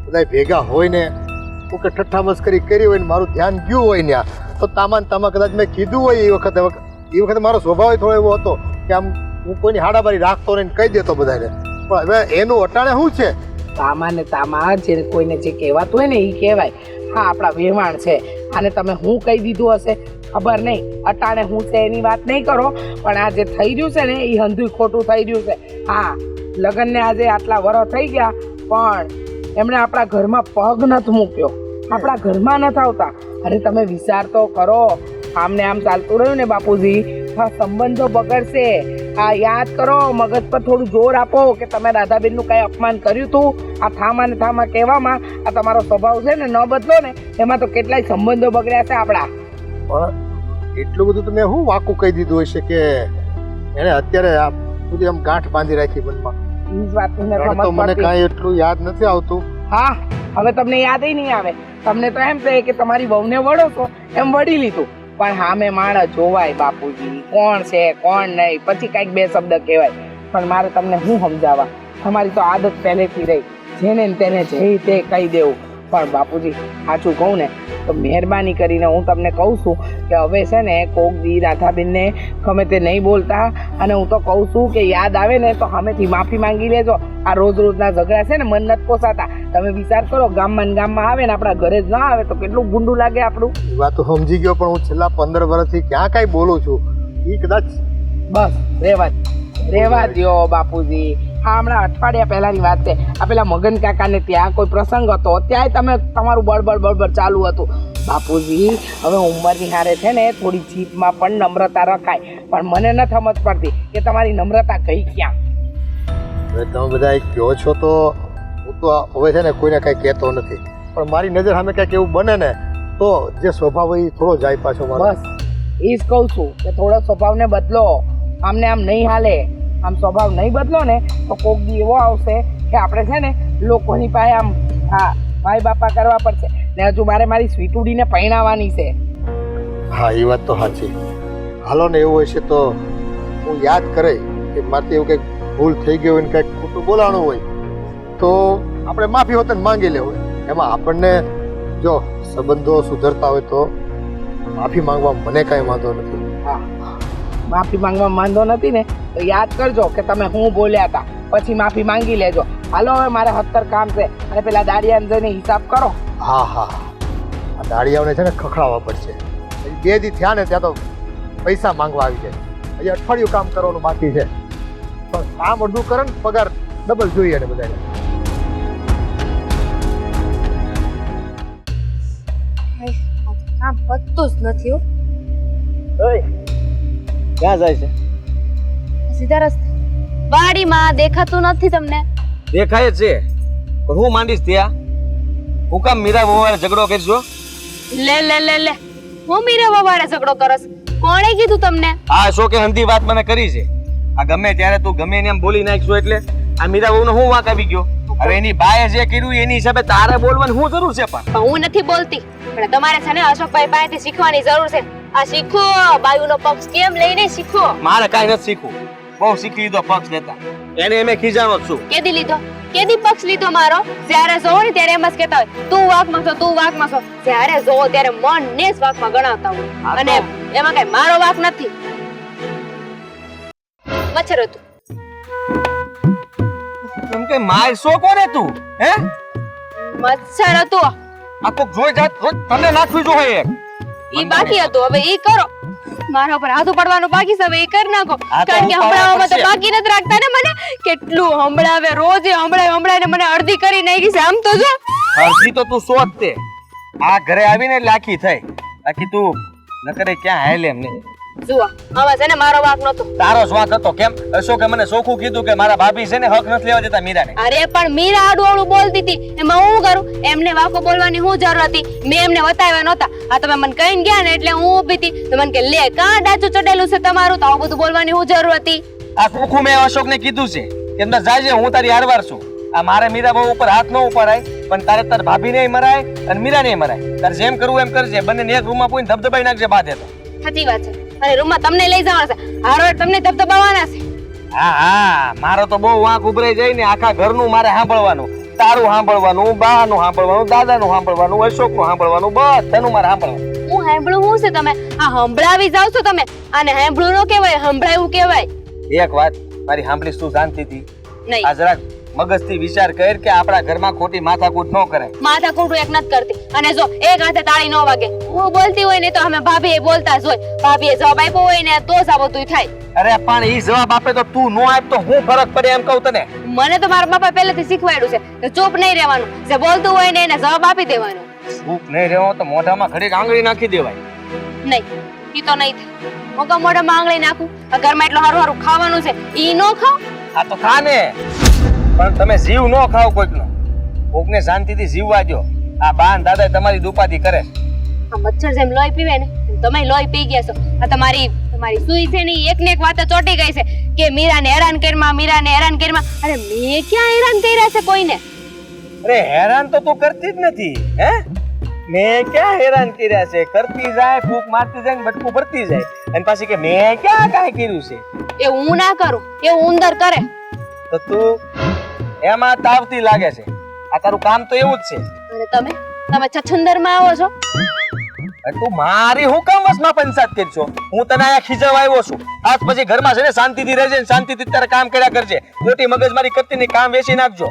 બધા ભેગા હોય ને હું કે ઠઠ્ઠા મસ્કરી કરી હોય ને મારું ધ્યાન ગયું હોય ને તો તામાં કદાચ મેં કીધું હોય એ વખતે મારો સ્વભાવ થોડો એવો હતો કે આમ હું કોઈની હાડાબારી રાખતો ને કહી દેતો બધાને. પણ હવે એનું અટાણે શું છે? તામા ને તામા જે કોઈને જે કહેવાતું હોય ને એ કહેવાય. હા, આપણા વેવાણ છે, આને તમે હું કહી દીધું હશે ખબર નહીં. અટાણે હું છે એની વાત નહીં કરો, પણ આ જે થઈ રહ્યું છે ને એ હંધુય ખોટું થઈ રહ્યું છે. હા, લગ્નને આજે આટલા વર્ષ થઈ ગયા પણ એમણે આપણા ઘરમાં પગ નથી મૂક્યો, આપણા ઘરમાં નથી આવતા. અરે તમે વિચાર તો કરો, આમને આમ ચાલતું રહ્યું ને બાપુજી, હા સંબંધો બગડશે. આ યાદ કરો, મગજ પર થોડું જોર આપો કે તમે રાધાબેનનું કઈ અપમાન કર્યું હતું. આ થામા ને થામા કહેવામાં આ તમારો સ્વભાવ છે ને ન બદલો ને એમાં તો કેટલાય સંબંધો બગડ્યા છે આપણા. પણ એટલું બધું તો મેં હું વાકું કહી દીધું હશે કે એને અત્યારે આ બધી આમ ગાંઠ બાંધી રાખી મનમાં. એ જ વાતની નથી તો સમજ મને પડતી. કાંઈ એટલું યાદ નથી આવતું. હા, હવે તમને યાદ નહીં આવે. તમને તો એમ થાય કે તમારી વહુને વળો છો એમ વળી લીધું, પણ હા મેં માણસ જોવાય બાપુજી, કોણ છે કોણ નહીં, પછી કાંઈક 2 શબ્દ કહેવાય. પણ મારે તમને શું સમજાવવા, તમારી તો આદત પહેલેથી રહી જેને તેને જે તે કહી દેવું. પણ બાપુજી સાચું કહું ને તો મહેરબાની કરીને હું તમને કહું છું કે હવે છે ને કોક દી રાધાબેનને ગમે તે નહીં બોલતા, અને હું તો કહું છું કે યાદ આવે ને તો સામેથી માફી માંગી લેજો. આ રોજના ઝઘડા છે ને મન નથી પોસાતા. તમે વિચાર કરો, ગામમાં આવે ને આપણા ઘરે જ ના આવે તો કેટલું ગુંડું લાગે આપણું. એ વાત તો સમજી ગયો, પણ હું છેલ્લા 15 વર્ષથી ક્યાં કાંઈ બોલું છું એ કદાચ. બસ રેવા દ્યો બાપુજી. હા, હમણાં અઠવાડિયા પહેલાની વાત છે. આ પેલા મગન કાકાને ત્યાં કોઈ પ્રસંગ હતો, ત્યાંય તમે તમારું બળબડ ચાલુ હતું. બાપુજી હવે ઉંમરની હારે છે ને થોડી જીભમાં પણ નમ્રતા રખાય, પણ મને ન સમજ પડતી કે તમારી નમ્રતા ગઈ ક્યાં. હવે તમે બધા અહીં કહો છો તો હું તો હવે છે ને કોઈને કાંઈ કહેતો નથી, પણ મારી નજર સામે કાંઈક એવું બને ને તો જે સ્વભાવ હોય એ થોડો જાય પાછો મારો. બસ એ જ કહું છું કે થોડો સ્વભાવને બદલો. આમને આમ નહીં હાલે. આમ સ્વભાવ નહીં બદલો ને તો કોક દી એવો આવશે કે આપણે છે ને લોકોની પાસે આમ હા ભાઈ બાપા કરવા પડશે. ને હજુ મારે મારી સ્વીટુડીને પરણાવવાની છે. હા એ વાત તો સાચી. હાલો ને એવું હશે તો હું યાદ કરે કે મારથી એવું કંઈક ભૂલ થઈ ગઈ હોય ને કંઈક ખોટું બોલાણું હોય તો આપણે માફી હોતને માંગી લેવું. એમાં આપણને જો સંબંધો સુધરતા હોય તો માફી માંગવા મને કાંઈ વાંધો નથી. હા માફી માંગવા વાંધો નથી ને તો યાદ કરજો કે તમે હું બોલ્યા હતા, પછી માફી માંગી લેજો. હાલો હવે મારે 70 કામ છે અને પેલા દાડિયાને જઈને હિસાબ કરો. હા હા આ દાડિયાઓને છે ને ખખડાવવા પડશે. 2 દી થયા ને ત્યાં તો પૈસા માંગવા આવી જાય. હજી અઠવાડિયું કામ કરવાનું બાકી છે, પણ કામ અડધું કરે ને પગાર ડબલ જોઈએ ને બધાને. કામ પતતું જ નથી હો. ક્યાં જાય છે? સીધા રસ્તે વાડીમાં દેખાતું નથી તમને? દેખાય જ છે, પણ હું માંડીશ ત્યાં હું કામ મીરા વવારે ઝઘડો કરશો? લે લે લે લે હું મીરા વવારે ઝઘડો કરસ? કોણે કીધું તમને? આ શો કે હંધી વાત મને કરી છે. આ ગમે ત્યારે તું ગમે એને એમ બોલી નાખશો એટલે આ મીરા વહુનો હું વાંક આવી ગયો? હવે એની બાએ જે કર્યું એની હિસાબે તારે બોલવાની શું જરૂર છે? પણ હું નથી બોલતી, પણ તમારે છે ને અશોકભાઈ પાસેથી શીખવાની જરૂર છે. આ શીખો, બાયુનો પક્ષ કેમ લઈને શીખો. મારે કાંઈ નથી શીખવું. બહુ શીખી લીધો પક્ષ લેતા. એને એમે ખીજાણો જ છું. કેદી લીધો? કેદી પક્ષ લીધો મારો? જ્યારે જોવો ને ત્યારે એમ જ કહેતા હોય તું વાકમાં છો, તું વાકમાં છો. જ્યારે જોવો ત્યારે મનને જ વાકમાં ગણાવતા હોય, અને એમાં કઈ મારો વાક નથી. મચ્છર હતું. કેમ કે મારશો કોને તું? હે મચ્છર હતું. આ કોક જોઈ જાત તને નાખવી જોઈએ. ઈ બાકી હતું, હવે ઈ કરો. મારા ઉપર હાથ પડવાનું બાકી છે, હવે ઈ કરી નાખો. આ તો કારણ કે ઉપાડવા હમણાં તો પડશે. બાકી નથી રાખતા ને મને. કેટલું હંભળાવે, રોજે હંભળાવીને મને અડધી કરી નાખી છે. આમ તો જો હરસી તો તું શોધ તે. આ ઘરે આવીને એટલે આખી થઈ. આખી તું નકરે ક્યાં હાલે એમ નહીં. જુઓ આમાં છે ને મારો વાક નતો. તારો જ વાંક હતો. કેમ? અશોકે મને ચોખ્ખું કીધું કે મારા ભાભી છે ને હક નથી લેવા દેતા મીરાને. અરે પણ મીરા આડું બોલતી હતી, એમાં હું કરું? એમને વાકો બોલવાની હું જરૂર હતી? મેં એમને વતાવ્યા નહોતા. આ તમે મને કહીને ગયા ને એટલે હું ઊભી હતી. તો મને કે લે કાં ડાચું ચડેલું છે તમારું, તો આવું બધું બોલવાની હું જરૂર હતી? આ ચોખ્ખું મેં અશોકને કીધું છે કે અંદર જાજે, હું તારી હારવાર છું. આ મારે મીરા બહુ ઉપર હાથ ન ઉપાડાય, પણ તારે તાર ભાભીને મરાય અને મીરાને મરાય. તારે જેમ કરવું એમ કરજે. બંને એક રૂમમાં પૂઈને ધબધબાઈ નાખજે બાધે તો. સાચી વાત છે. અરે રૂમમાં તમને લઈ જવાના છે, હારો તમને ધબધબાવાના છે. હા હા મારો તો બહુ વાંક ઉભરાઈ જાય ને. આખા ઘરનું મારે સાંભળવાનું. તારું સાંભળવાનું, બાનું સાંભળવાનું, દાદાનું સાંભળવાનું, અશોકનું સાંભળવાનું, બધાનું મારે સાંભળવાનું. હું સાંભળું હું છે? તમે આ સંભળાવી જાવ છો તમે. આને સાંભળું ન કહેવાય, સંભળાયું કહેવાય. એક વાત મારી સાંભળીશ તું શાંતિથી? નહીં આ જરાક મગજથી વિચાર કર કે આપણા ઘરમાં ખોટી માથાકૂટ ન કરાય. માથા કૂટું એક નથી કરતી. અને જો એક હાથે તાળી ન વાગે. હું બોલતી હોય ને તો અમે ભાભીએ બોલતા જ હોય. ભાભીએ જવાબ આપ્યો હોય ને તો જ આ બધું થાય. અરે પણ ઈ જવાબ આપે તો તું નો આપ તો હું ફરક પડે એમ કહું તને. મને તો મારા બાપા પહેલેથી શીખવાડ્યું છે કે ચૂપ નહીં રહેવાનું. જે બોલતું હોય ને એને જવાબ આપી દેવાનો. ચૂપ નહીં રહેવો તો મોઢામાં ઘડીક આંગળી નાખી દેવાય. નહીં ઈ તો નહીં થાય. હું કાં મોઢામાં આંગળી નાખું? આ ઘરમાં એટલું સારું સારું ખાવાનું છે, ઈ નો ખાવ? આ તો ખા ને, પણ તમે જીવ નો ખાવ કોઈકનો. કોકને શાંતિથી જીવવા દો. આ બાન દાદા તમારી દુપાતી કરે. આ મચ્છર જેમ લોહી પીવે ને તમે લોહી પી ગયા છો. આ તમારી સુઈ છે ને એક ને એક વાત ચોટી ગઈ છે કે મીરાને હેરાન કરમાં, મીરાને હેરાન કરમાં. અરે મેં ક્યાં હેરાન કર્યા છે કોઈને? અરે હેરાન તો તું કરતી જ નથી. હે મેં ક્યાં હેરાન કર્યા છે? કરતી જાય, ફૂંક મારતી જાય ને બટકું ભરતી જાય, અને પાછી કે મેં ક્યાં કાંઈ કર્યું છે? એ હું ના કરું, એ ઉંદર કરે. તો તું એમાં તાવતી લાગે છે. આ તારું કામ તો એવું જ છે. અને તમે છછુંદર માં આવો છો. તું મારી હું કામ વસમાં પંચાયત કરશો? હું તને અહીંયા ખીજાવા આવ્યો છું. આજ પછી ઘરમાં છે ને શાંતિથી રહેજે ને શાંતિથી તારે કામ કર્યા કરજે. ખોટી મગજમારી કરતી નહીં, કામ વેચી નાખજો.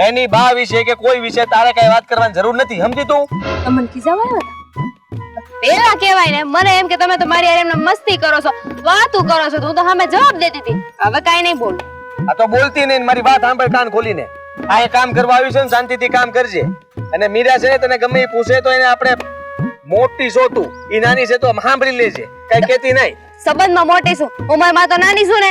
એની બા વિશે કે કોઈ વિશે તારે કઈ વાત કરવાની જરૂર નથી. સમજી તું? તમને ખીજાવા આવ્યા હતા? પેલા કહેવાય ને મને એમ કે તમે તો મારી હારે એમને મસ્તી કરો છો, વાતું કરો છો. તો હું તો સામે જવાબ દેતી હતી. હવે કાઈ નહીં બોલું. આ તો બોલતી નહીં. મારી વાત સાંભળ કાન ખોલીને. આ એ કામ કરવા આવ્યું છે ને શાંતિથી કામ કરજે. અને મીરા છે ને તને ગમે એ પૂછે તો એને આપણે મોટી છો તું, ઈ નાની છે તો સાંભળી લેજે. કઈ કેતી નહીં. સંબંધમાં મોટી છું, ઉંમરમાં તો નાની છું ને.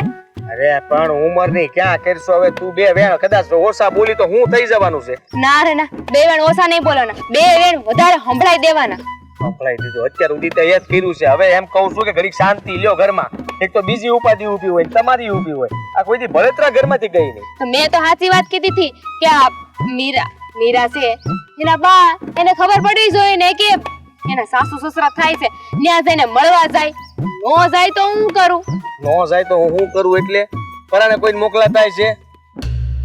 અરે પણ ઉંમરની ક્યાં કરશો હવે તું બે વેણ કદાચ ઓછા બોલી તો હું થઈ જવાનું છે ના રે ના, 2 વેણ ઓછા નહીં બોલવાના, 2 વેણ વધારે સંભળાઈ દેવાના. સંભળાઈ દીધું અત્યાર સુધી તો એ જ કર્યું છે હવે એમ કહું છું કે ઘડીક શાંતિ લ્યો ઘરમાં એક તો બીજી ઉપાધિ ઊભી હોય ને તમારી ઊભી હોય આ કોઈથી બળતરા ઘરમાંથી ગઈ નહીં તો મેં તો સાચી વાત કીધી હતી કે આ મીરા છે એના બા એને ખબર પડવી જોઈએ ને કે એના સાસુ સસરા થાય છે ત્યાં જઈને મળવા જાય, નો જાય તો હું કરું? નો જાય તો હું કરું એટલે પરાણે કોઈ મોકલાતા છે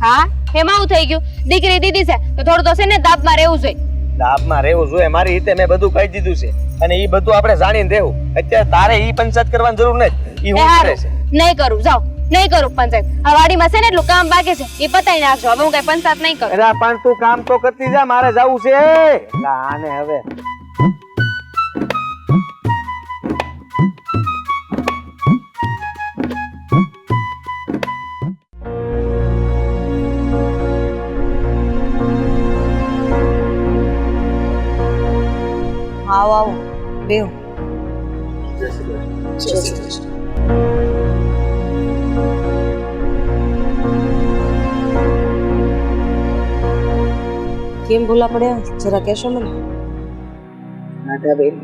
હા, એમાં આવું થઈ ગયું, દીકરી દીધી છે તો થોડું તો છે ને દાબમાં રહેવું જોઈએ. દાબમાં રહેવું જોઈએ મારી રીતે મેં બધું કહી દીધું છે અને એ બધું આપણે જાણીને રહેવું અત્યારે તારે ઈ પંચાયત કરવાની જરૂર નથી ઈ હું કરે છે નહીં કરું, જાઓ નહીં કરું પંચાયત. આ વાડીમાં છે ને એટલું કામ બાકી છે એ પતાઈ નાખજો, હવે હું કઈ પંચાયત નહીં કરું. અરે પણ તું કામ તો કરતી જા મારે જવું છે આને હવે આવો આવો બેહો. કેમ ભૂલા પડ્યા જરા કહેશો મને? રાધાબેન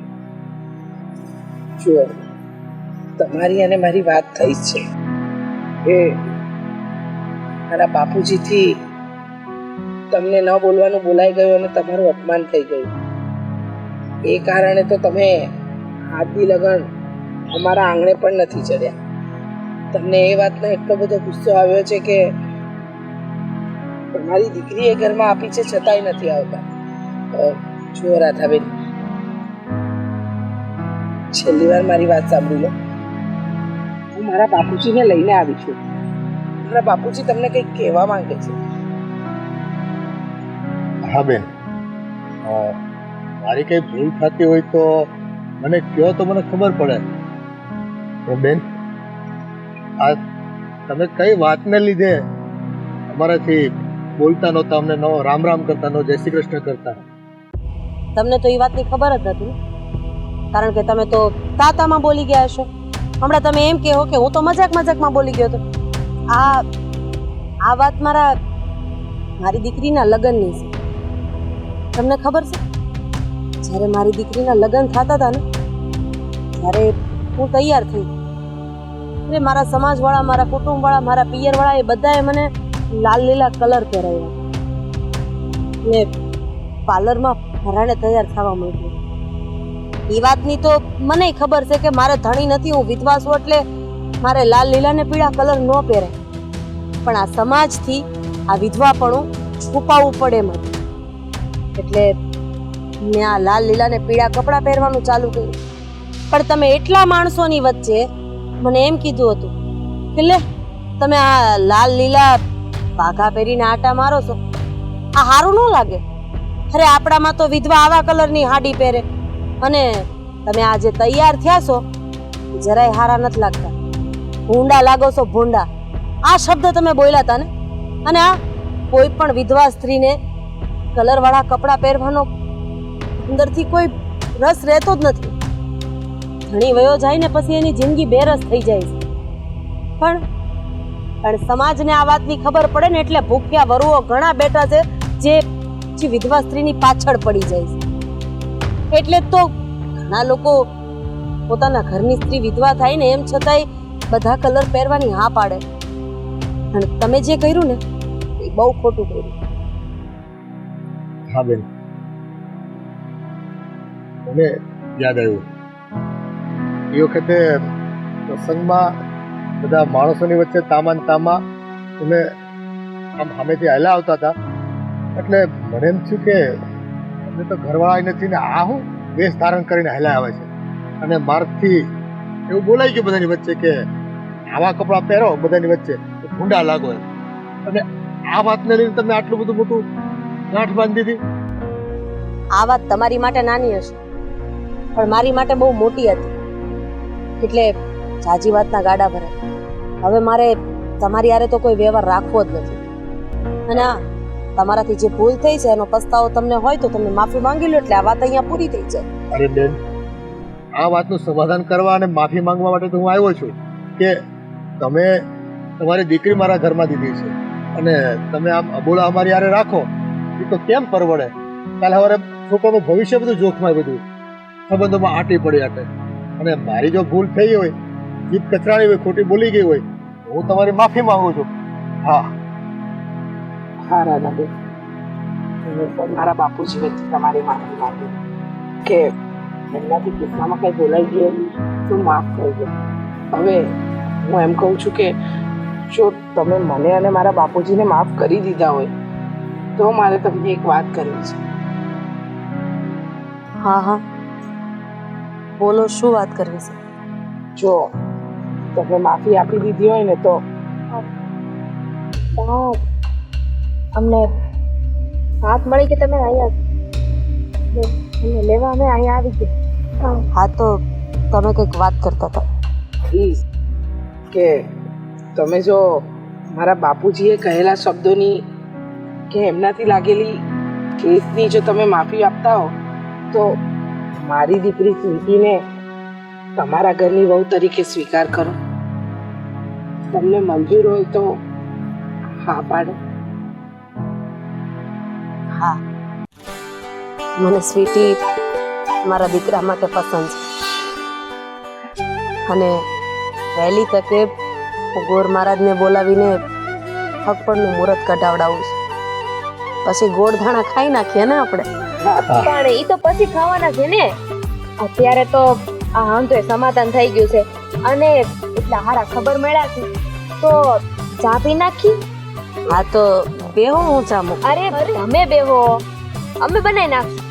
જુઓ, તમારી અને મારી વાત થઈ છે એ મારા બાપુજીથી તમને ન બોલવાનું બોલાઈ ગયું અને તમારું અપમાન થઈ ગયું. એ કારણે તો તમે આદિ લગન અમારા આંગણે પણ નથી ચડ્યા. તમને એ વાતનો એટલો બધો ગુસ્સો આવ્યો છે કે તમારી દીકરી એ ઘરમાં આપી છે છતાંય નથી આવતા. જુઓ રાધાબેન, છેલ્લી વાર મારી વાત સાંભળી લો. હું મારા બાપુજીને લઈને આવી છું. મારા બાપુજી તમને કંઈક કહેવા માંગે છે. હા બેન, મારી કઈ ભૂલ થતી હોય તો મને કહો તો મને ખબર પડે. પણ બેન, આ તમે કઈ વાતને લીધે અમારાથી બોલતા નહોતા, અમને નો રામ રામ કરતા, નો જય શ્રી કૃષ્ણ કરતા? તમને તો એ વાતની ખબર જ નથી, કારણ કે તમે તો તાતામાં બોલી ગયા હશો. હમણાં તમે એમ કહો કે હું તો મજાકમાં બોલી ગયો હતો. આ વાત મારી દીકરીના લગ્નની છે. તમને ખબર છે, જ્યારે મારી દીકરીના લગ્ન થતા હતા ને ત્યારે હું તૈયાર થઈ. એટલે મારા સમાજવાળા, મારા કુટુંબવાળા, મારા પિયરવાળા એ બધાએ મને લાલ લીલા કલર પહેરાવ્યા ને પાર્લરમાં ભરાણે તૈયાર થવા માંડ્યું. એ વાતની તો મને ખબર છે કે મારે ધણી નથી, હું વિધવા છું, એટલે મારે લાલ લીલા ને પીળા કલર ન પહેરે. પણ આ સમાજથી આ વિધવાપણું છુપાવવું પડે મને, એટલે મેં આ લાલ લીલા ને પીળા કપડાં પહેરવાનું ચાલુ કર્યું. પણ તમે એટલા માણસોની વચ્ચે મને એમ કીધું હતું કે લે તમે આ લાલ લીલા પાઘા પહેરીને આટા મારો છો, આ સારું ન લાગે. અરે આપણામાં તો વિધવા આવા કલરની હાડી પહેરે, અને તમે આજે તૈયાર થયા છો જરાય હારા નથી લાગતા. ભૂંડા લાગો છો, ભૂંડા. આ શબ્દ તમે બોલ્યા હતા ને. અને આ કોઈ પણ વિધવા સ્ત્રીને કલરવાળા કપડાં પહેરવાનો અંદરથી કોઈ રસ રહેતો જ નથી. ઘણી વયો જાય ને પછી એની જિંદગી બેરસ થઈ જાય છે. પણ સમાજને આ વાતની ખબર પડે ને એટલે ભૂખ્યા વરુઓ ઘણા બેઠા છે જે વિધવા સ્ત્રીની પાછળ પડી જાય છે. એટલે તો ઘણા લોકો પોતાના ઘરની સ્ત્રી વિધવા થાય ને એમ છતાંય બધા કલર પહેરવાની હા પાડે. અને તમે જે કર્યું ને એ બહુ ખોટું કર્યું. હા બેન, મને યાદ આવ્યું એ વખતે પ્રસંગમાં બધા માણસોની વચ્ચે તામાન તામા તમે આમ સામેથી હાલ્યા આવતા હતા, એટલે મને એમ થયું કે અમે તો ઘરવાળા નથી ને આ હું વેશ ધારણ કરીને હાલ્યા આવે છે. અને મારથી એવું બોલાઈ ગયું બધાની વચ્ચે કે આવા કપડાં પહેરો બધાની વચ્ચે તો ભૂંડા લાગો એમ. અને આ વાતને લઈને તમે આટલું બધું મોટું ગાંઠ બાંધી દીધી. આ વાત તમારી માટે નાની હશે પણ મારી માટે બહુ મોટી હતી, એટલે જાજી વાતના ગાડા ભરે. હવે મારે તમારી હારે તો કોઈ વ્યવહાર રાખવો જ નથી. અને આ તમારાથી જે ભૂલ થઈ છે એનો પસ્તાવો તમને હોય તો તમે માફી માંગી લો, એટલે આ વાત અહીંયા પૂરી થઈ જાય. અરે બેન, આ વાતનું સમાધાન કરવા અને માફી માંગવા માટે તો હું આવ્યો છું કે તમે તમારી દીકરી મારા ઘરમાં દીધી છે અને તમે આમ અબોલા અમારી યારે રાખો એ તો કેમ પરવડે? કાલે સવારે છોકરાનું ભવિષ્ય બધું જોખમાય, બધું સંબંધોમાં આંટી પડી આટે. અને મારી જો ભૂલ થઈ હોય, જીભ કચરાણી હોય, ખોટી બોલી ગઈ હોય, હું તમારી માફી માંગુ છું. હા હા રાધાબેન, હું પણ મારા બાપુજી વચ્ચે તમારી માફી માંગુ કે એમનાથી કિસ્સામાં કંઈ બોલાઈ ગયું તો માફ કરજો. હવે હું એમ કહું છું કે જો તમે મને અને મારા બાપુજીને માફ કરી દીધા હોય તો મારે તમને એક વાત કરવી છે. હા હા બોલો, શું વાત કરવી છે? જો તમે માફી આપી દીધી હોય ને તો અમને સાથ મળી કે તમે અહીંયા લેવા અમે અહીંયા આવી ગયા. હા તો તમે કંઈક વાત કરતા હતા. પ્લીઝ કે તમે જો મારા બાપુજીએ કહેલા શબ્દોની કે એમનાથી લાગેલી ઠેસની જો તમે માફી આપતા હો તો મારી દીકરી સ્વીટીને તમારા ઘરની વહુ તરીકે સ્વીકાર કરો. તમને મંજૂર હોય તો હા પાડો. હા, મને સ્વીટી મારા દીકરા માટે પસંદ છે અને વહેલી તકે હું ગોર મહારાજને બોલાવીને હકપણનું મુહૂર્ત કઢાવડાવું છું. પછી ગોળ ધાણા ખાઈ નાખીએ ને આપણે. પણ એ તો પછી ખાવાના છે ને. અત્યારે તો આમ તો સમાધાન થઈ ગયું છે અને એટલા હારા ખબર મળ્યા છે તો ચા પી નાખી. હા તો બેહો, હું ચા મૂકું. અરે તમે બેહો, અમે બનાવી નાખશું.